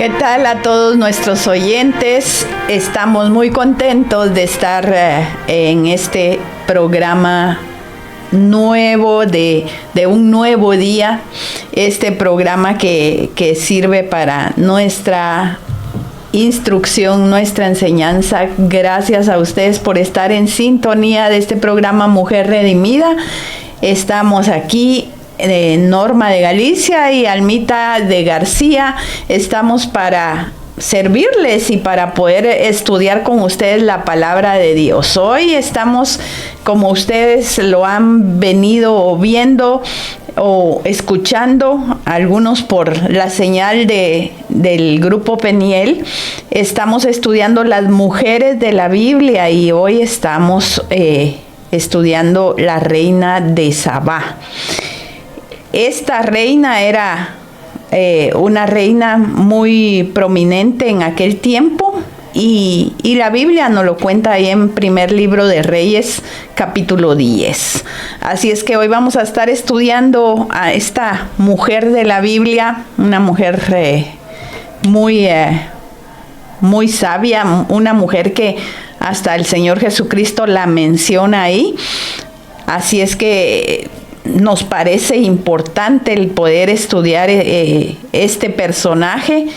¿Qué tal a todos nuestros oyentes? Estamos muy contentos de estar en este programa nuevo, de un nuevo día. Este programa que sirve para nuestra instrucción, nuestra enseñanza. Gracias a ustedes por estar en sintonía de este programa Mujer Redimida. Estamos aquí, Norma de Galicia y Almita de García. Estamos para servirles y para poder estudiar con ustedes la palabra de Dios. Hoy estamos, como ustedes lo han venido viendo o escuchando, algunos por la señal del grupo Peniel, estamos estudiando las mujeres de la Biblia y hoy estamos estudiando la reina de Sabá. Esta reina era una reina muy prominente en aquel tiempo y la Biblia nos lo cuenta ahí en primer libro de Reyes, capítulo 10. Así es que hoy vamos a estar estudiando a esta mujer de la Biblia, una mujer muy sabia, una mujer que hasta el Señor Jesucristo la menciona ahí. Así es que nos parece importante el poder estudiar este personaje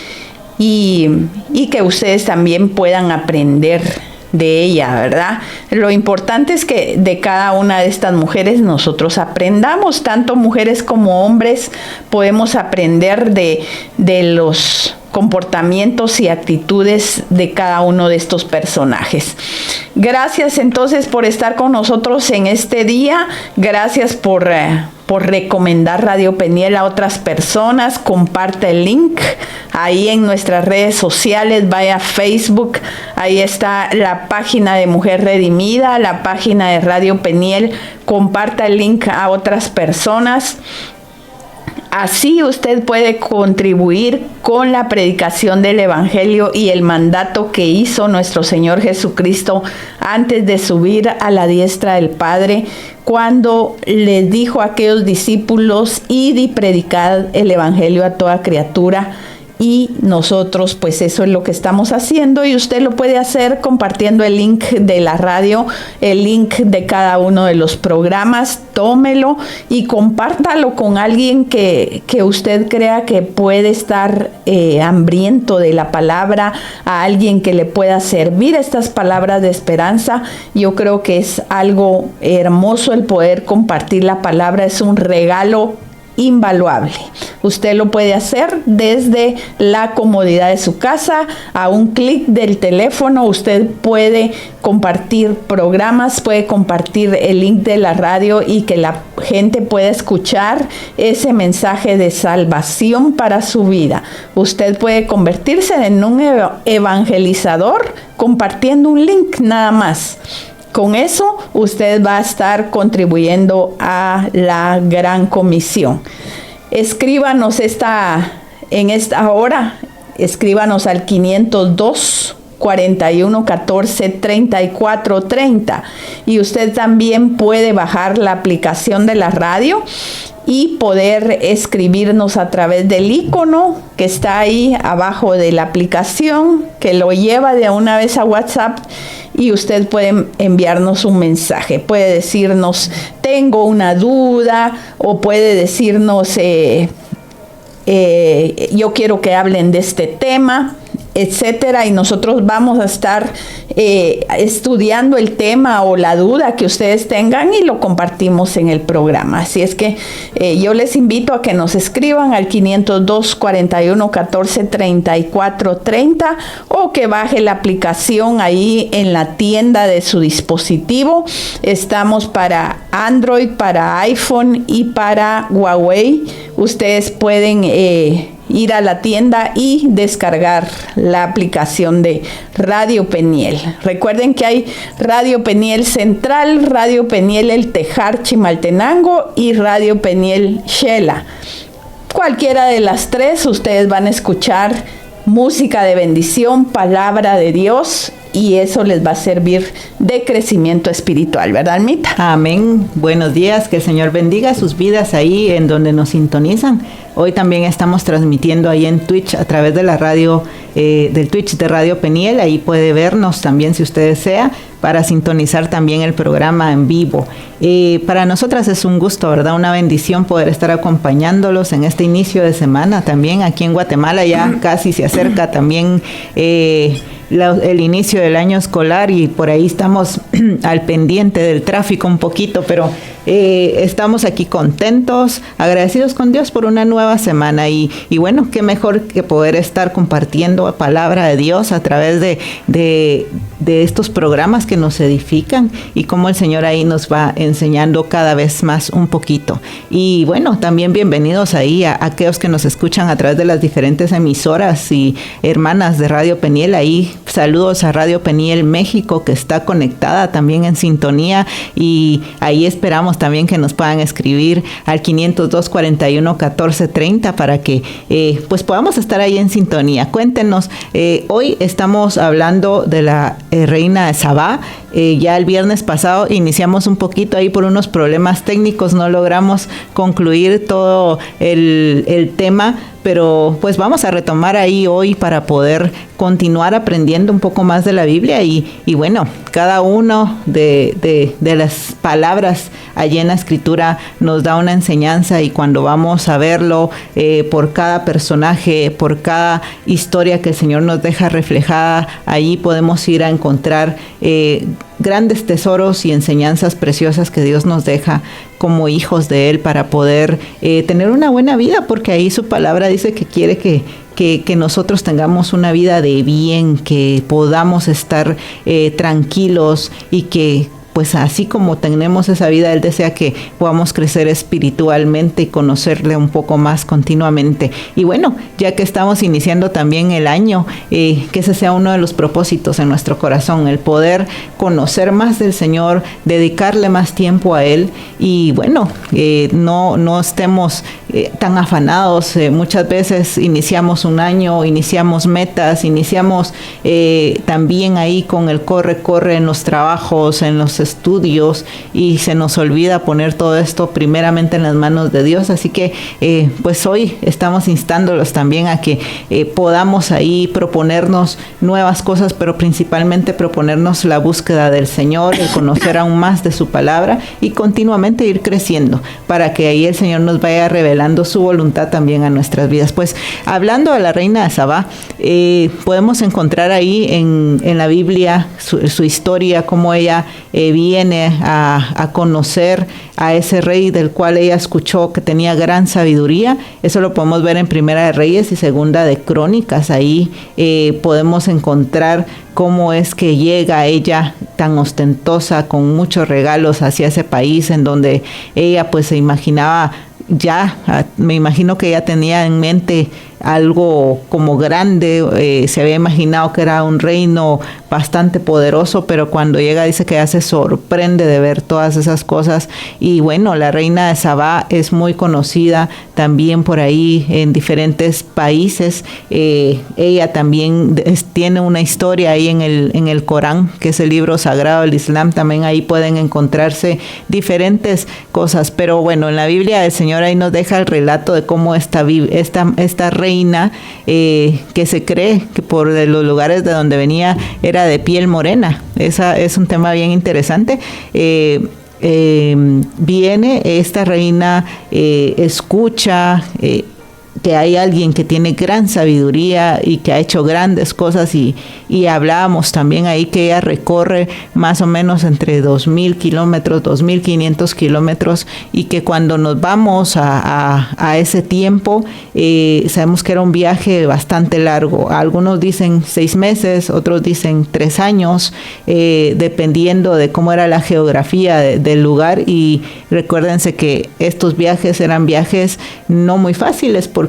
y que ustedes también puedan aprender de ella, ¿verdad? Lo importante es que de cada una de estas mujeres nosotros aprendamos, tanto mujeres como hombres podemos aprender de los comportamientos y actitudes de cada uno de estos personajes. Gracias entonces por estar con nosotros en este día. Gracias por recomendar Radio Peniel a otras personas. Comparte el link ahí en nuestras redes sociales. Vaya a Facebook. Ahí está la página de Mujer Redimida, la página de Radio Peniel. Comparta el link a otras personas. Así usted puede contribuir con la predicación del Evangelio y el mandato que hizo nuestro Señor Jesucristo antes de subir a la diestra del Padre, cuando les dijo a aquellos discípulos: id y predicad el Evangelio a toda criatura. Y nosotros pues eso es lo que estamos haciendo, y usted lo puede hacer compartiendo el link de la radio, el link de cada uno de los programas. Tómelo y compártalo con alguien que usted crea que puede estar hambriento de la palabra, a alguien que le pueda servir estas palabras de esperanza. Yo creo que es algo hermoso el poder compartir la palabra, es un regalo invaluable. Usted lo puede hacer desde la comodidad de su casa, a un clic del teléfono. Usted puede compartir programas, puede compartir el link de la radio y que la gente pueda escuchar ese mensaje de salvación para su vida. Usted puede convertirse en un evangelizador compartiendo un link nada más. Con eso usted va a estar contribuyendo a la gran comisión. Escríbanos en esta hora, escríbanos al 502 41 14 34 30, y usted también puede bajar la aplicación de la radio y poder escribirnos a través del icono que está ahí abajo de la aplicación, que lo lleva de una vez a WhatsApp, y usted puede enviarnos un mensaje. Puede decirnos: tengo una duda, o puede decirnos: yo quiero que hablen de este tema, etcétera, y nosotros vamos a estar estudiando el tema o la duda que ustedes tengan y lo compartimos en el programa. Así es que yo les invito a que nos escriban al 502 41 14 34 30, o que baje la aplicación ahí en la tienda de su dispositivo. Estamos para Android, para iPhone y para Huawei. Ustedes pueden ir a la tienda y descargar la aplicación de Radio Peniel. Recuerden que hay Radio Peniel Central, Radio Peniel El Tejar Chimaltenango y Radio Peniel Xela. Cualquiera de las tres ustedes van a escuchar música de bendición, palabra de Dios, y eso les va a servir de crecimiento espiritual, ¿verdad, Almita? Amén. Buenos días, que el Señor bendiga sus vidas ahí en donde nos sintonizan. Hoy también estamos transmitiendo ahí en Twitch a través de la radio, del Twitch de Radio Peniel. Ahí puede vernos también si usted desea, para sintonizar también el programa en vivo. Para nosotras es un gusto, ¿verdad? Una bendición poder estar acompañándolos en este inicio de semana también aquí en Guatemala. Ya casi se acerca también el inicio del año escolar y por ahí estamos al pendiente del tráfico un poquito, pero estamos aquí contentos, agradecidos con Dios por una nueva semana y bueno, qué mejor que poder estar compartiendo la palabra de Dios a través de estos programas que nos edifican y cómo el Señor ahí nos va enseñando cada vez más un poquito. Y bueno, también bienvenidos ahí a aquellos que nos escuchan a través de las diferentes emisoras y hermanas de Radio Peniel. Ahí saludos a Radio Peniel México, que está conectada también en sintonía, y ahí esperamos también que nos puedan escribir al 502-41-1430 para que pues podamos estar ahí en sintonía. Cuéntenos, hoy estamos hablando de la reina de Sabá. Ya el viernes pasado iniciamos un poquito ahí por unos problemas técnicos, no logramos concluir todo el tema, pero pues vamos a retomar ahí hoy para poder continuar aprendiendo un poco más de la Biblia y bueno, cada uno de las palabras allí en la Escritura nos da una enseñanza, y cuando vamos a verlo por cada personaje, por cada historia que el Señor nos deja reflejada, allí podemos ir a encontrar grandes tesoros y enseñanzas preciosas que Dios nos deja como hijos de Él para poder tener una buena vida, porque ahí su palabra dice que quiere que nosotros tengamos una vida de bien, que podamos estar tranquilos y que pues así como tenemos esa vida, Él desea que podamos crecer espiritualmente y conocerle un poco más continuamente. Y bueno, ya que estamos iniciando también el año, que ese sea uno de los propósitos en nuestro corazón, el poder conocer más del Señor, dedicarle más tiempo a Él y bueno, no estemos tan afanados. Muchas veces iniciamos un año, iniciamos metas, iniciamos también ahí con el corre en los trabajos, en los estudios, y se nos olvida poner todo esto primeramente en las manos de Dios. Así que pues hoy estamos instándolos también a que podamos ahí proponernos nuevas cosas, pero principalmente proponernos la búsqueda del Señor, el conocer aún más de su palabra y continuamente ir creciendo para que ahí el Señor nos vaya revelando su voluntad también a nuestras vidas. Pues hablando de la reina de Sabá, podemos encontrar ahí en la Biblia su historia, cómo ella viene a conocer a ese rey del cual ella escuchó que tenía gran sabiduría. Eso lo podemos ver en Primera de Reyes y Segunda de Crónicas. Ahí podemos encontrar cómo es que llega ella tan ostentosa, con muchos regalos hacia ese país en donde ella pues se imaginaba, me imagino que ella tenía en mente algo como grande, se había imaginado que era un reino bastante poderoso, pero cuando llega dice que ya se sorprende de ver todas esas cosas. Y bueno, la reina de Sabá es muy conocida también por ahí en diferentes países. Ella también tiene una historia ahí en el Corán, que es el libro sagrado del Islam. También ahí pueden encontrarse diferentes cosas, pero bueno, en la Biblia el Señor ahí nos deja el relato de cómo esta reina, que se cree que por los lugares de donde venía era de piel morena. Esa es un tema bien interesante. Viene esta reina, escucha que hay alguien que tiene gran sabiduría y que ha hecho grandes cosas, y hablábamos también ahí que ella recorre más o menos entre 2,000 kilómetros, 2,500 kilómetros, y que cuando nos vamos a ese tiempo, sabemos que era un viaje bastante largo. Algunos dicen 6 meses, otros dicen 3 años, dependiendo de cómo era la geografía del lugar. Y recuérdense que estos viajes eran viajes no muy fáciles, porque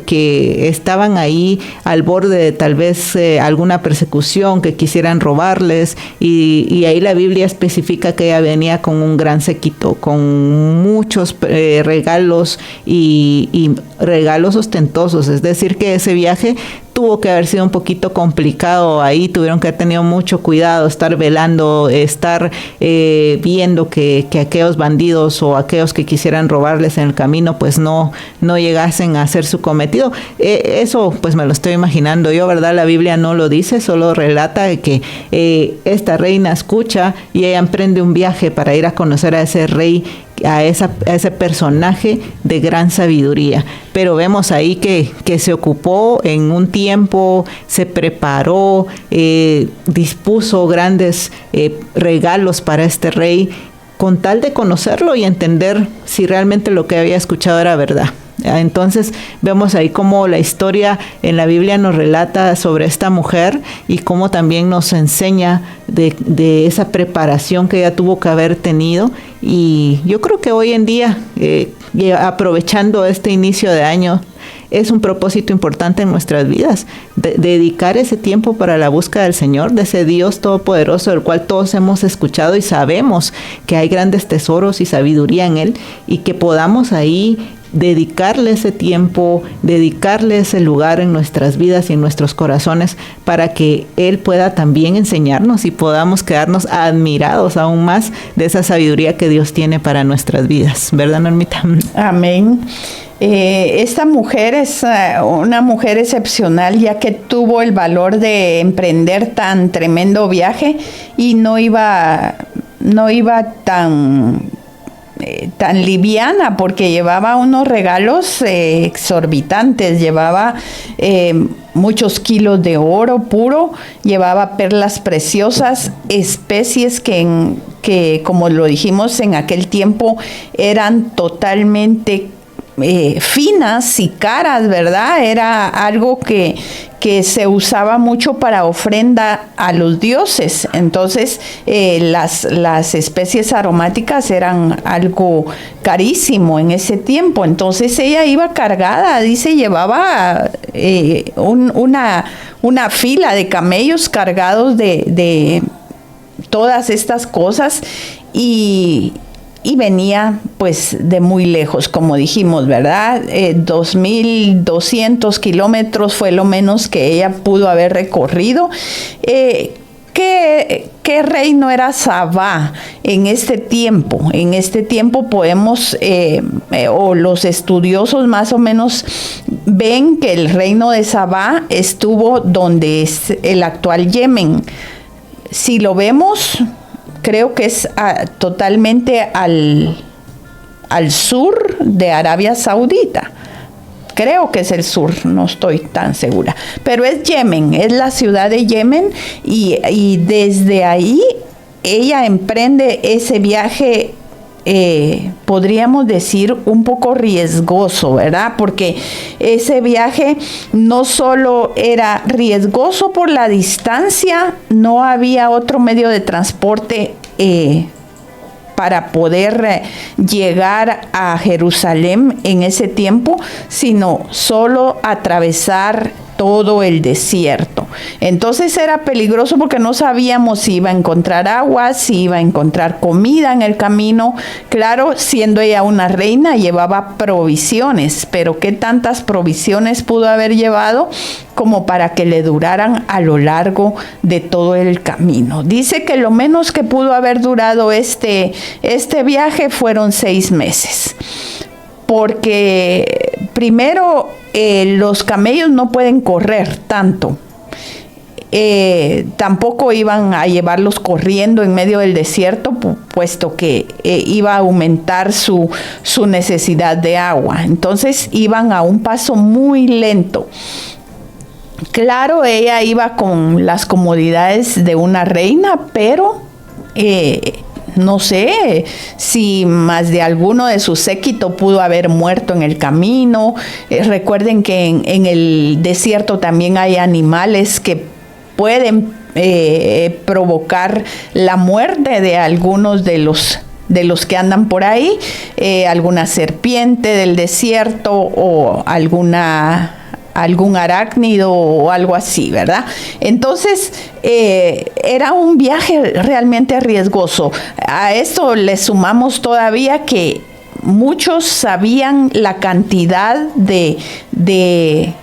estaban ahí al borde de tal vez alguna persecución, que quisieran robarles, y ahí la Biblia especifica que ella venía con un gran séquito, con muchos regalos y regalos ostentosos. Es decir, que ese viaje tuvo que haber sido un poquito complicado ahí, tuvieron que haber tenido mucho cuidado, estar velando, estar viendo que aquellos bandidos o aquellos que quisieran robarles en el camino pues no llegasen a hacer su cometido. Eso pues me lo estoy imaginando yo, ¿verdad? La Biblia no lo dice, solo relata que esta reina escucha y ella emprende un viaje para ir a conocer a ese rey, a ese personaje de gran sabiduría. Pero vemos ahí que se ocupó en un tiempo, se preparó, dispuso grandes regalos para este rey, con tal de conocerlo y entender si realmente lo que había escuchado era verdad. Entonces vemos ahí cómo la historia en la Biblia nos relata sobre esta mujer y cómo también nos enseña de esa preparación que ella tuvo que haber tenido. Y yo creo que hoy en día, aprovechando este inicio de año, es un propósito importante en nuestras vidas, dedicar ese tiempo para la búsqueda del Señor, de ese Dios todopoderoso, del cual todos hemos escuchado y sabemos que hay grandes tesoros y sabiduría en Él, y que podamos ahí dedicarle ese tiempo, dedicarle ese lugar en nuestras vidas y en nuestros corazones para que Él pueda también enseñarnos y podamos quedarnos admirados aún más de esa sabiduría que Dios tiene para nuestras vidas, ¿verdad, Normita? Amén. Esta mujer es una mujer excepcional, ya que tuvo el valor de emprender tan tremendo viaje y no iba tan liviana, porque llevaba unos regalos exorbitantes, llevaba muchos kilos de oro puro, llevaba perlas preciosas, especies que como lo dijimos en aquel tiempo eran totalmente finas y caras, ¿verdad? Era algo que se usaba mucho para ofrenda a los dioses. Entonces las especies aromáticas eran algo carísimo en ese tiempo. Entonces ella iba cargada, dice, llevaba una fila de camellos cargados de todas estas cosas, y venía pues de muy lejos, como dijimos, ¿verdad? 2,200 kilómetros fue lo menos que ella pudo haber recorrido. ¿Qué reino era Sabá en este tiempo? En este tiempo podemos, o los estudiosos más o menos ven que el reino de Sabá estuvo donde es el actual Yemen. Si lo vemos, creo que es totalmente al sur de Arabia Saudita. Creo que es el sur, no estoy tan segura. Pero es Yemen, es la ciudad de Yemen, y desde ahí ella emprende ese viaje, podríamos decir un poco riesgoso, ¿verdad? Porque ese viaje no solo era riesgoso por la distancia, no había otro medio de transporte para poder llegar a Jerusalén en ese tiempo, sino solo atravesar todo el desierto. Entonces era peligroso porque no sabíamos si iba a encontrar agua, si iba a encontrar comida en el camino. Claro, siendo ella una reina, llevaba provisiones, pero ¿qué tantas provisiones pudo haber llevado como para que le duraran a lo largo de todo el camino? Dice que lo menos que pudo haber durado este viaje fueron 6 meses. Porque primero los camellos no pueden correr tanto. Tampoco iban a llevarlos corriendo en medio del desierto, puesto que iba a aumentar su necesidad de agua. Entonces iban a un paso muy lento. Claro, ella iba con las comodidades de una reina, pero no sé si más de alguno de su séquito pudo haber muerto en el camino. Recuerden que en el desierto también hay animales que pueden provocar la muerte de algunos de los que andan por ahí, alguna serpiente del desierto o algún arácnido o algo así, ¿verdad? Entonces, era un viaje realmente riesgoso. A esto le sumamos todavía que muchos sabían la cantidad de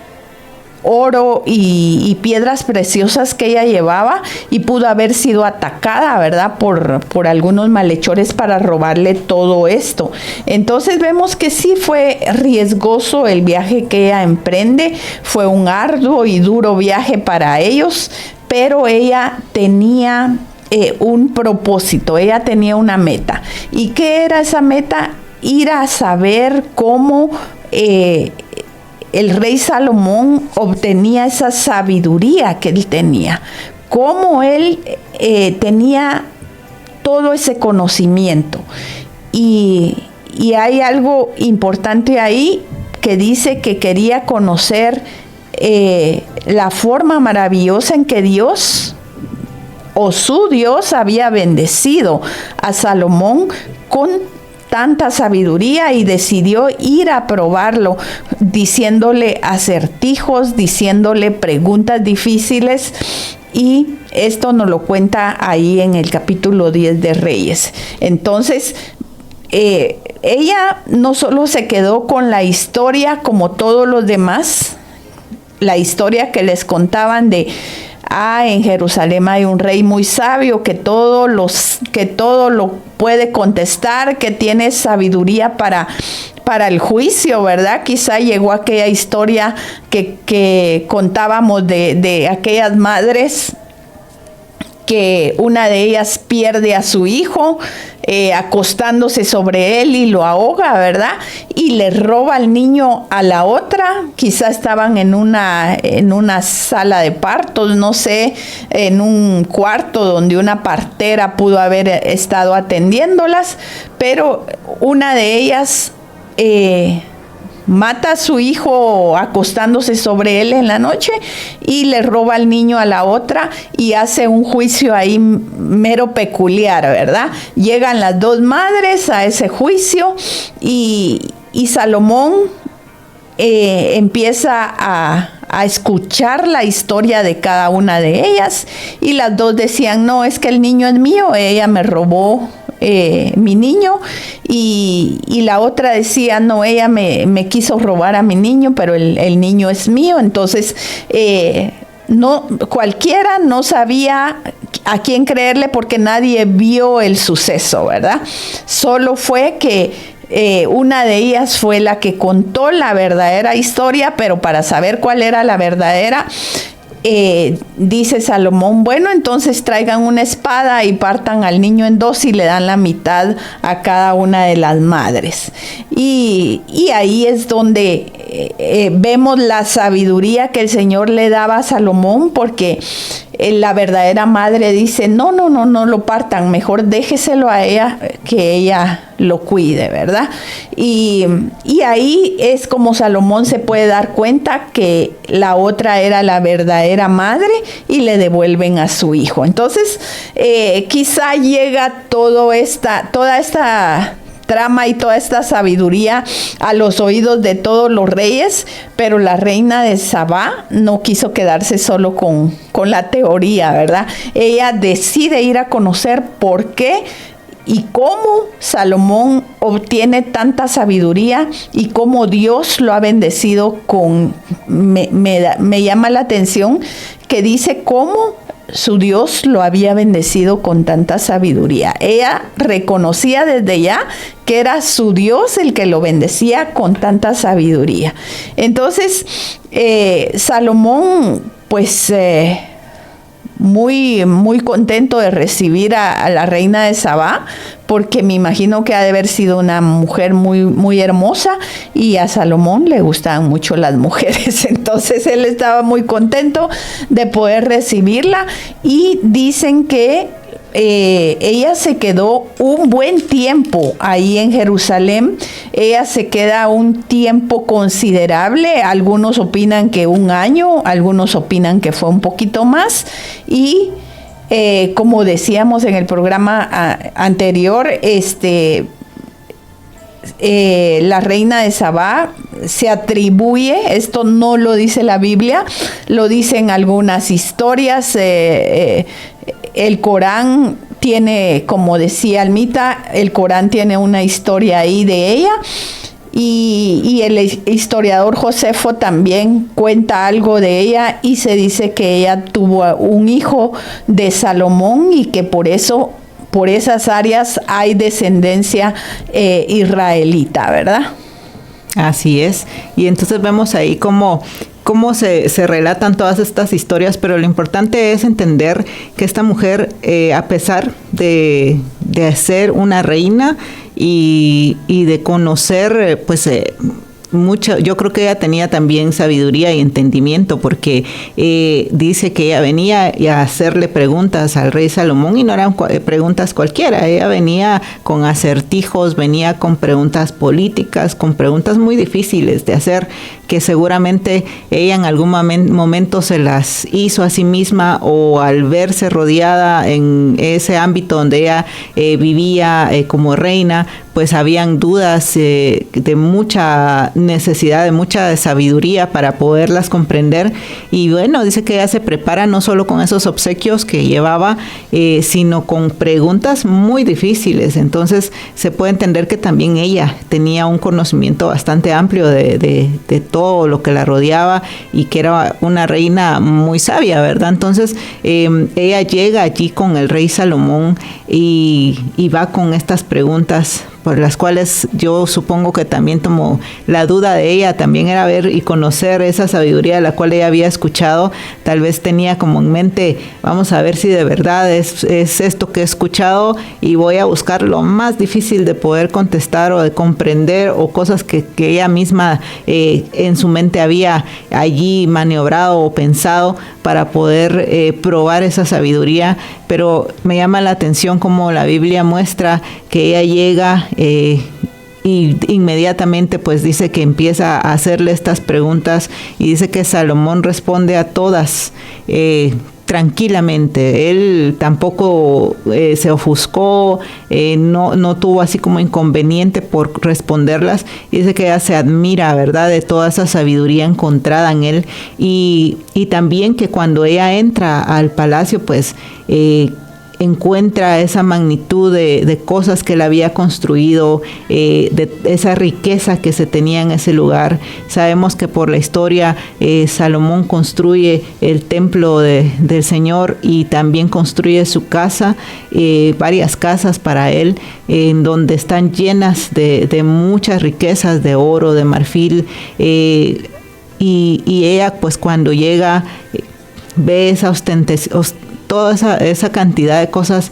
oro y piedras preciosas que ella llevaba, y pudo haber sido atacada, ¿verdad?, por algunos malhechores para robarle todo esto. Entonces vemos que sí fue riesgoso el viaje que ella emprende, fue un arduo y duro viaje para ellos, pero ella tenía un propósito, ella tenía una meta. ¿Y qué era esa meta? Ir a saber cómo el rey Salomón obtenía esa sabiduría que él tenía, cómo él tenía todo ese conocimiento. Y hay algo importante ahí que dice que quería conocer la forma maravillosa en que Dios o su Dios había bendecido a Salomón con tanta sabiduría, y decidió ir a probarlo, diciéndole acertijos, diciéndole preguntas difíciles, y esto nos lo cuenta ahí en el capítulo 10 de Reyes. Entonces, ella no solo se quedó con la historia como todos los demás, la historia que les contaban de en Jerusalén hay un rey muy sabio que todo lo puede contestar, que tiene sabiduría para el juicio, ¿verdad? Quizá llegó aquella historia que contábamos de aquellas madres, que una de ellas pierde a su hijo acostándose sobre él y lo ahoga, ¿verdad? Y le roba al niño a la otra. Quizá estaban en una sala de partos, no sé, en un cuarto donde una partera pudo haber estado atendiéndolas, pero una de ellas mata a su hijo acostándose sobre él en la noche y le roba al niño a la otra, y hace un juicio ahí mero peculiar, ¿verdad? Llegan las dos madres a ese juicio, y Salomón empieza a escuchar la historia de cada una de ellas, y las dos decían: no, es que el niño es mío, ella me robó mi niño, y la otra decía: no, ella me quiso robar a mi niño, pero el niño es mío. Entonces no, cualquiera no sabía a quién creerle, porque nadie vio el suceso, ¿verdad? Solo fue que una de ellas fue la que contó la verdadera historia, pero para saber cuál era la verdadera, dice Salomón: bueno, entonces traigan una espada y partan al niño en dos y le dan la mitad a cada una de las madres. Y ahí es donde vemos la sabiduría que el Señor le daba a Salomón, porque la verdadera madre dice: no lo partan, mejor déjeselo a ella, que ella lo cuide, ¿verdad? Y ahí es como Salomón se puede dar cuenta que la otra era la verdadera madre, y le devuelven a su hijo. Entonces, quizá llega toda esta trama y toda esta sabiduría a los oídos de todos los reyes, pero la reina de Sabá no quiso quedarse solo con la teoría, ¿verdad? Ella decide ir a conocer por qué y cómo Salomón obtiene tanta sabiduría, y cómo Dios lo ha bendecido con... Me llama la atención que dice cómo su Dios lo había bendecido con tanta sabiduría. Ella reconocía desde ya que era su Dios el que lo bendecía con tanta sabiduría. Entonces, Salomón, pues... muy, muy contento de recibir a la reina de Sabá, porque me imagino que ha de haber sido una mujer muy, muy hermosa, y a Salomón le gustaban mucho las mujeres. Entonces él estaba muy contento de poder recibirla, y dicen que ella se quedó un buen tiempo ahí en Jerusalén. Ella se queda un tiempo considerable. Algunos opinan que 1 año, algunos opinan que fue un poquito más. Y como decíamos en el programa anterior, la reina de Sabá se atribuye, esto no lo dice la Biblia, lo dicen algunas historias. El Corán tiene, como decía Almita, el Corán tiene una historia ahí de ella, y el historiador Josefo también cuenta algo de ella y se dice que ella tuvo un hijo de Salomón y que por eso, por esas áreas hay descendencia israelita, ¿verdad? Así es. Y entonces vemos ahí cómo se relatan todas estas historias, pero lo importante es entender que esta mujer, a pesar de ser una reina y de conocer, pues, mucho, yo creo que ella tenía también sabiduría y entendimiento, porque dice que ella venía a hacerle preguntas al rey Salomón y no eran preguntas cualquiera. Ella venía con acertijos, venía con preguntas políticas, con preguntas muy difíciles de hacer, que seguramente ella en algún momento se las hizo a sí misma, o al verse rodeada en ese ámbito donde ella vivía como reina, pues habían dudas de mucha necesidad, de mucha sabiduría para poderlas comprender. Y bueno, dice que ella se prepara no solo con esos obsequios que llevaba, sino con preguntas muy difíciles. Entonces se puede entender que también ella tenía un conocimiento bastante amplio de todo lo que la rodeaba, y que era una reina muy sabia, ¿verdad? Entonces ella llega allí con el rey Salomón y va con estas preguntas, por las cuales yo supongo que también tomó la duda de ella, también era ver y conocer esa sabiduría de la cual ella había escuchado. Tal vez tenía como en mente, vamos a ver si de verdad es esto que he escuchado, y voy a buscar lo más difícil de poder contestar o de comprender, o cosas que ella misma en su mente había allí maniobrado o pensado para poder probar esa sabiduría. Pero me llama la atención cómo la Biblia muestra que ella llega y inmediatamente pues dice que empieza a hacerle estas preguntas, y dice que Salomón responde a todas tranquilamente. Él tampoco se ofuscó, no tuvo así como inconveniente por responderlas. Dice que ella se admira, ¿verdad?, de toda esa sabiduría encontrada en él, y también que cuando ella entra al palacio, pues encuentra esa magnitud de cosas que él había construido, de esa riqueza que se tenía en ese lugar. Sabemos que por la historia Salomón construye el templo del Señor, y también construye su casa, varias casas para él, en donde están llenas de muchas riquezas, de oro, de marfil, y ella pues cuando llega ve esa toda esa cantidad de cosas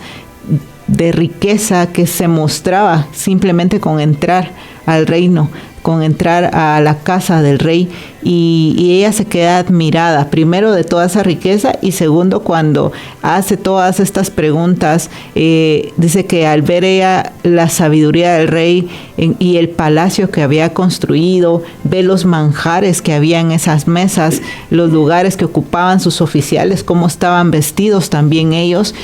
de riqueza que se mostraba simplemente con entrar al reino, con entrar a la casa del rey, y ella se queda admirada, primero de toda esa riqueza, y segundo cuando hace todas estas preguntas. Dice que al ver ella la sabiduría del rey y el palacio que había construido, ve los manjares que había en esas mesas, los lugares que ocupaban sus oficiales, cómo estaban vestidos también ellos,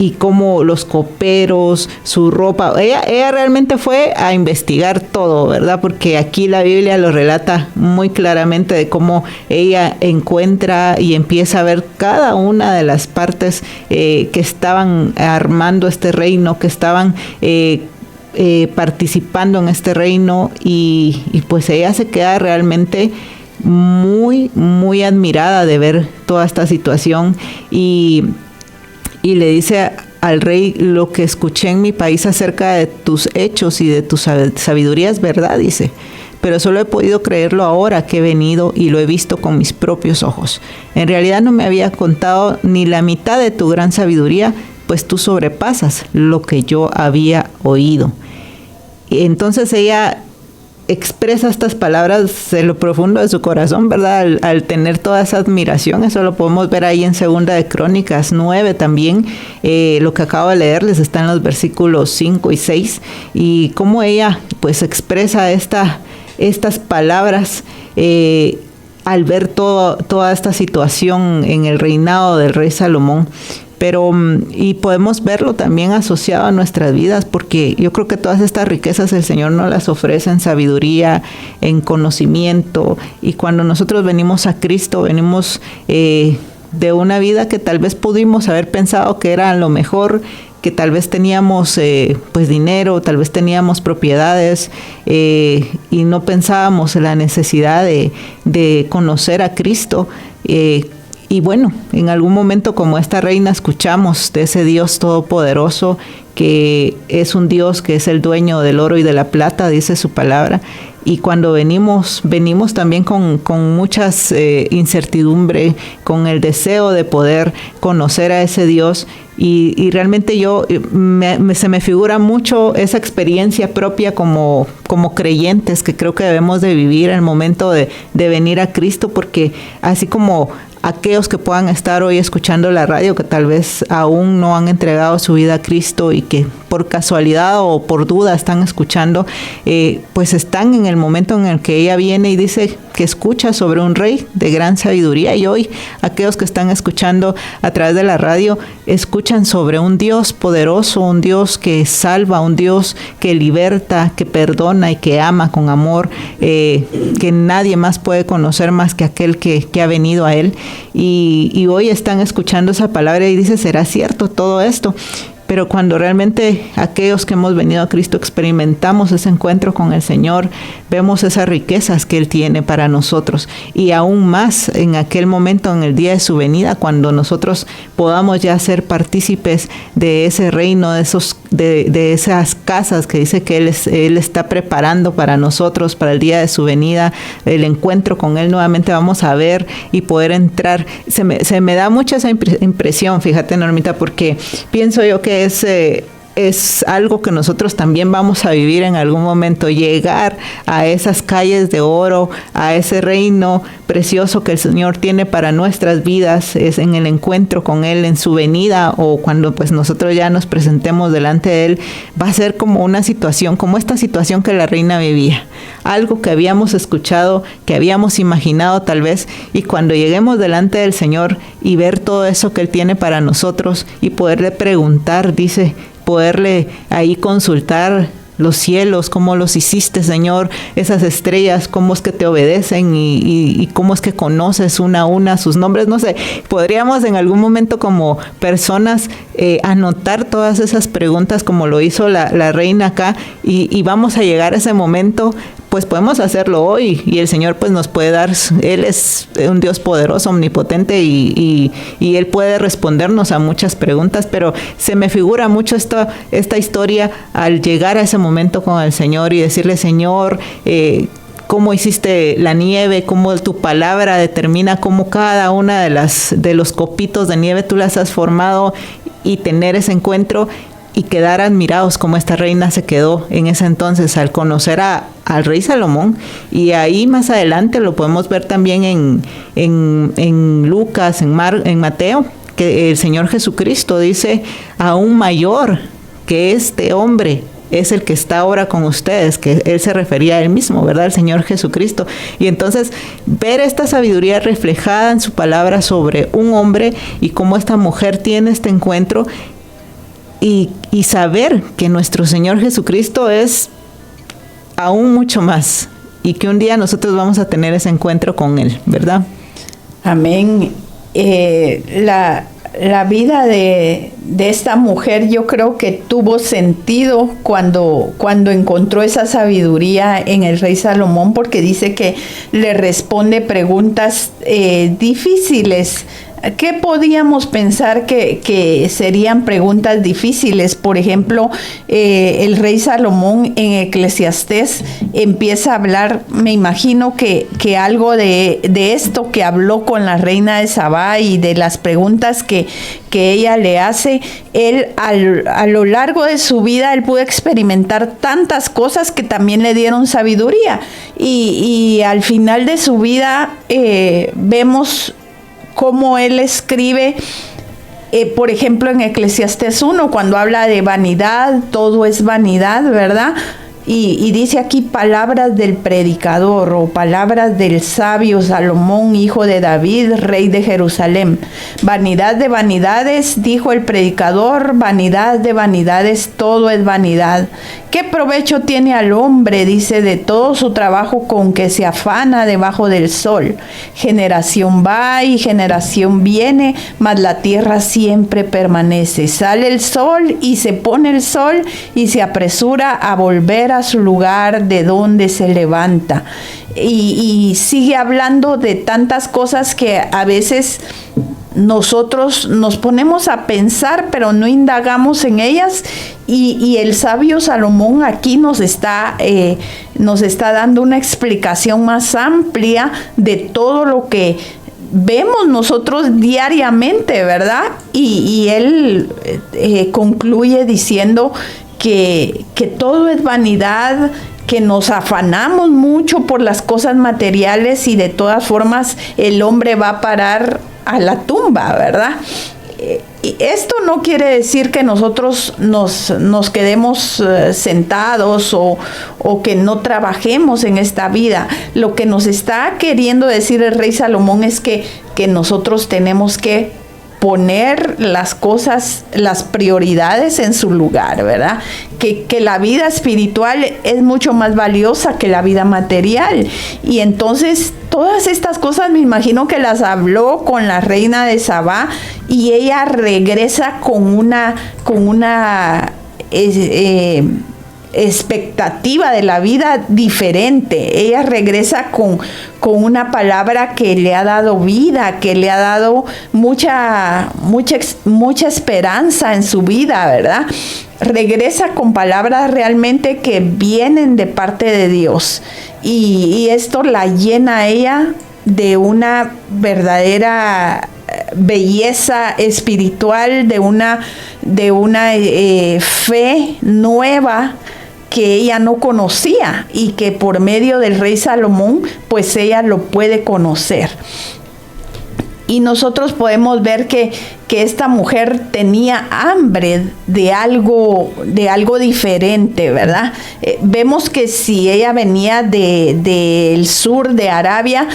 y cómo los coperos, su ropa. Ella realmente fue a investigar todo, ¿verdad? Porque aquí la Biblia lo relata muy claramente de cómo ella encuentra y empieza a ver cada una de las partes que estaban armando este reino, que estaban participando en este reino, y pues ella se queda realmente muy, muy admirada de ver toda esta situación, y le dice al rey: lo que escuché en mi país acerca de tus hechos y de tu sabiduría es verdad, dice, pero solo he podido creerlo ahora que he venido y lo he visto con mis propios ojos. En realidad no me había contado ni la mitad de tu gran sabiduría, pues tú sobrepasas lo que yo había oído. Y entonces ella expresa estas palabras de lo profundo de su corazón, ¿verdad? Al tener toda esa admiración. Eso lo podemos ver ahí en 2 de Crónicas 9 también. Lo que acabo de leerles está en los versículos 5 y 6. Y cómo ella pues expresa estas palabras al ver toda esta situación en el reinado del rey Salomón. Pero, y podemos verlo también asociado a nuestras vidas, porque yo creo que todas estas riquezas el Señor nos las ofrece en sabiduría, en conocimiento, y cuando nosotros venimos a Cristo, venimos de una vida que tal vez pudimos haber pensado que era lo mejor, que tal vez teníamos pues dinero, tal vez teníamos propiedades y no pensábamos en la necesidad de conocer a Cristo. Y bueno, en algún momento como esta reina escuchamos de ese Dios todopoderoso, que es un Dios que es el dueño del oro y de la plata, dice su palabra. Y cuando venimos también con muchas incertidumbre, con el deseo de poder conocer a ese Dios. Y realmente se me figura mucho esa experiencia propia como creyentes que creo que debemos de vivir el momento de venir a Cristo, porque así como aquellos que puedan estar hoy escuchando la radio, que tal vez aún no han entregado su vida a Cristo y que por casualidad o por duda están escuchando, pues están en el momento en el que ella viene y dice que escucha sobre un rey de gran sabiduría. Y hoy aquellos que están escuchando a través de la radio escuchan sobre un Dios poderoso, un Dios que salva, un Dios que liberta, que perdona y que ama con amor, que nadie más puede conocer más que aquel que ha venido a él. Y hoy están escuchando esa palabra y dice, ¿será cierto todo esto? Pero cuando realmente aquellos que hemos venido a Cristo experimentamos ese encuentro con el Señor, vemos esas riquezas que Él tiene para nosotros. Y aún más en aquel momento, en el día de su venida, cuando nosotros podamos ya ser partícipes de ese reino, de esas casas que dice que Él está preparando para nosotros, para el día de su venida, el encuentro con Él nuevamente vamos a ver y poder entrar. Se me da mucha esa impresión, fíjate, Normita, porque pienso yo que es algo que nosotros también vamos a vivir en algún momento, llegar a esas calles de oro, a ese reino precioso que el Señor tiene para nuestras vidas, es en el encuentro con Él, en su venida, o cuando pues nosotros ya nos presentemos delante de Él, va a ser como una situación, como esta situación que la reina vivía, algo que habíamos escuchado, que habíamos imaginado tal vez, y cuando lleguemos delante del Señor y ver todo eso que Él tiene para nosotros y poderle preguntar, dice, poderle ahí consultar los cielos, cómo los hiciste, Señor, esas estrellas, cómo es que te obedecen y cómo es que conoces una a una sus nombres. No sé, podríamos en algún momento como personas anotar todas esas preguntas como lo hizo la reina acá y vamos a llegar a ese momento. Pues podemos hacerlo hoy y el Señor pues nos puede dar, Él es un Dios poderoso, omnipotente y Él puede respondernos a muchas preguntas, pero se me figura mucho esta historia al llegar a ese momento con el Señor y decirle, Señor, cómo hiciste la nieve, cómo tu palabra determina cómo cada una de los copitos de nieve tú las has formado y tener ese encuentro y quedar admirados como esta reina se quedó en ese entonces al conocer al rey Salomón. Y ahí más adelante lo podemos ver también en Lucas, en Mateo, que el Señor Jesucristo dice, aún mayor que este hombre es el que está ahora con ustedes, que Él se refería a Él mismo, ¿verdad? El Señor Jesucristo. Y entonces ver esta sabiduría reflejada en su palabra sobre un hombre y cómo esta mujer tiene este encuentro y saber que nuestro Señor Jesucristo es aún mucho más y que un día nosotros vamos a tener ese encuentro con Él, ¿verdad? Amén. La vida de esta mujer yo creo que tuvo sentido cuando encontró esa sabiduría en el rey Salomón, porque dice que le responde preguntas difíciles. ¿Qué podíamos pensar que serían preguntas difíciles? Por ejemplo, el rey Salomón en Eclesiastés empieza a hablar, me imagino que algo de esto que habló con la reina de Sabá y de las preguntas que ella le hace. Él a lo largo de su vida, él pudo experimentar tantas cosas que también le dieron sabiduría. Y al final de su vida vemos cómo él escribe, por ejemplo, en Eclesiastés 1, cuando habla de vanidad, todo es vanidad, ¿verdad? Y dice aquí palabras del predicador o palabras del sabio Salomón, hijo de David, rey de Jerusalén. Vanidad de vanidades, dijo el predicador, vanidad de vanidades, todo es vanidad. ¿Qué provecho tiene al hombre, dice, de todo su trabajo con que se afana debajo del sol? Generación va y generación viene, mas la tierra siempre permanece. Sale el sol y se pone el sol y se apresura a volver a su lugar de donde se levanta. Y sigue hablando de tantas cosas que a veces nosotros nos ponemos a pensar, pero no indagamos en ellas, y el sabio Salomón aquí nos está dando una explicación más amplia de todo lo que vemos nosotros diariamente, ¿verdad? Y él concluye diciendo que todo es vanidad, que nos afanamos mucho por las cosas materiales y de todas formas el hombre va a parar a la tumba, ¿verdad? Y esto no quiere decir que nosotros nos quedemos sentados o que no trabajemos en esta vida. Lo que nos está queriendo decir el rey Salomón es que nosotros tenemos que poner las cosas, las prioridades en su lugar, ¿verdad? Que la vida espiritual es mucho más valiosa que la vida material. Y entonces todas estas cosas me imagino que las habló con la reina de Sabá, y ella regresa con una expectativa de la vida diferente. Ella regresa con una palabra que le ha dado vida, que le ha dado mucha esperanza en su vida, ¿verdad? Regresa con palabras realmente que vienen de parte de Dios, y esto la llena a ella de una verdadera belleza espiritual, de una fe nueva que ella no conocía, y que por medio del rey Salomón pues ella lo puede conocer. Y nosotros podemos ver que esta mujer tenía hambre de algo diferente, ¿verdad? Vemos que si ella venía del sur de Arabia,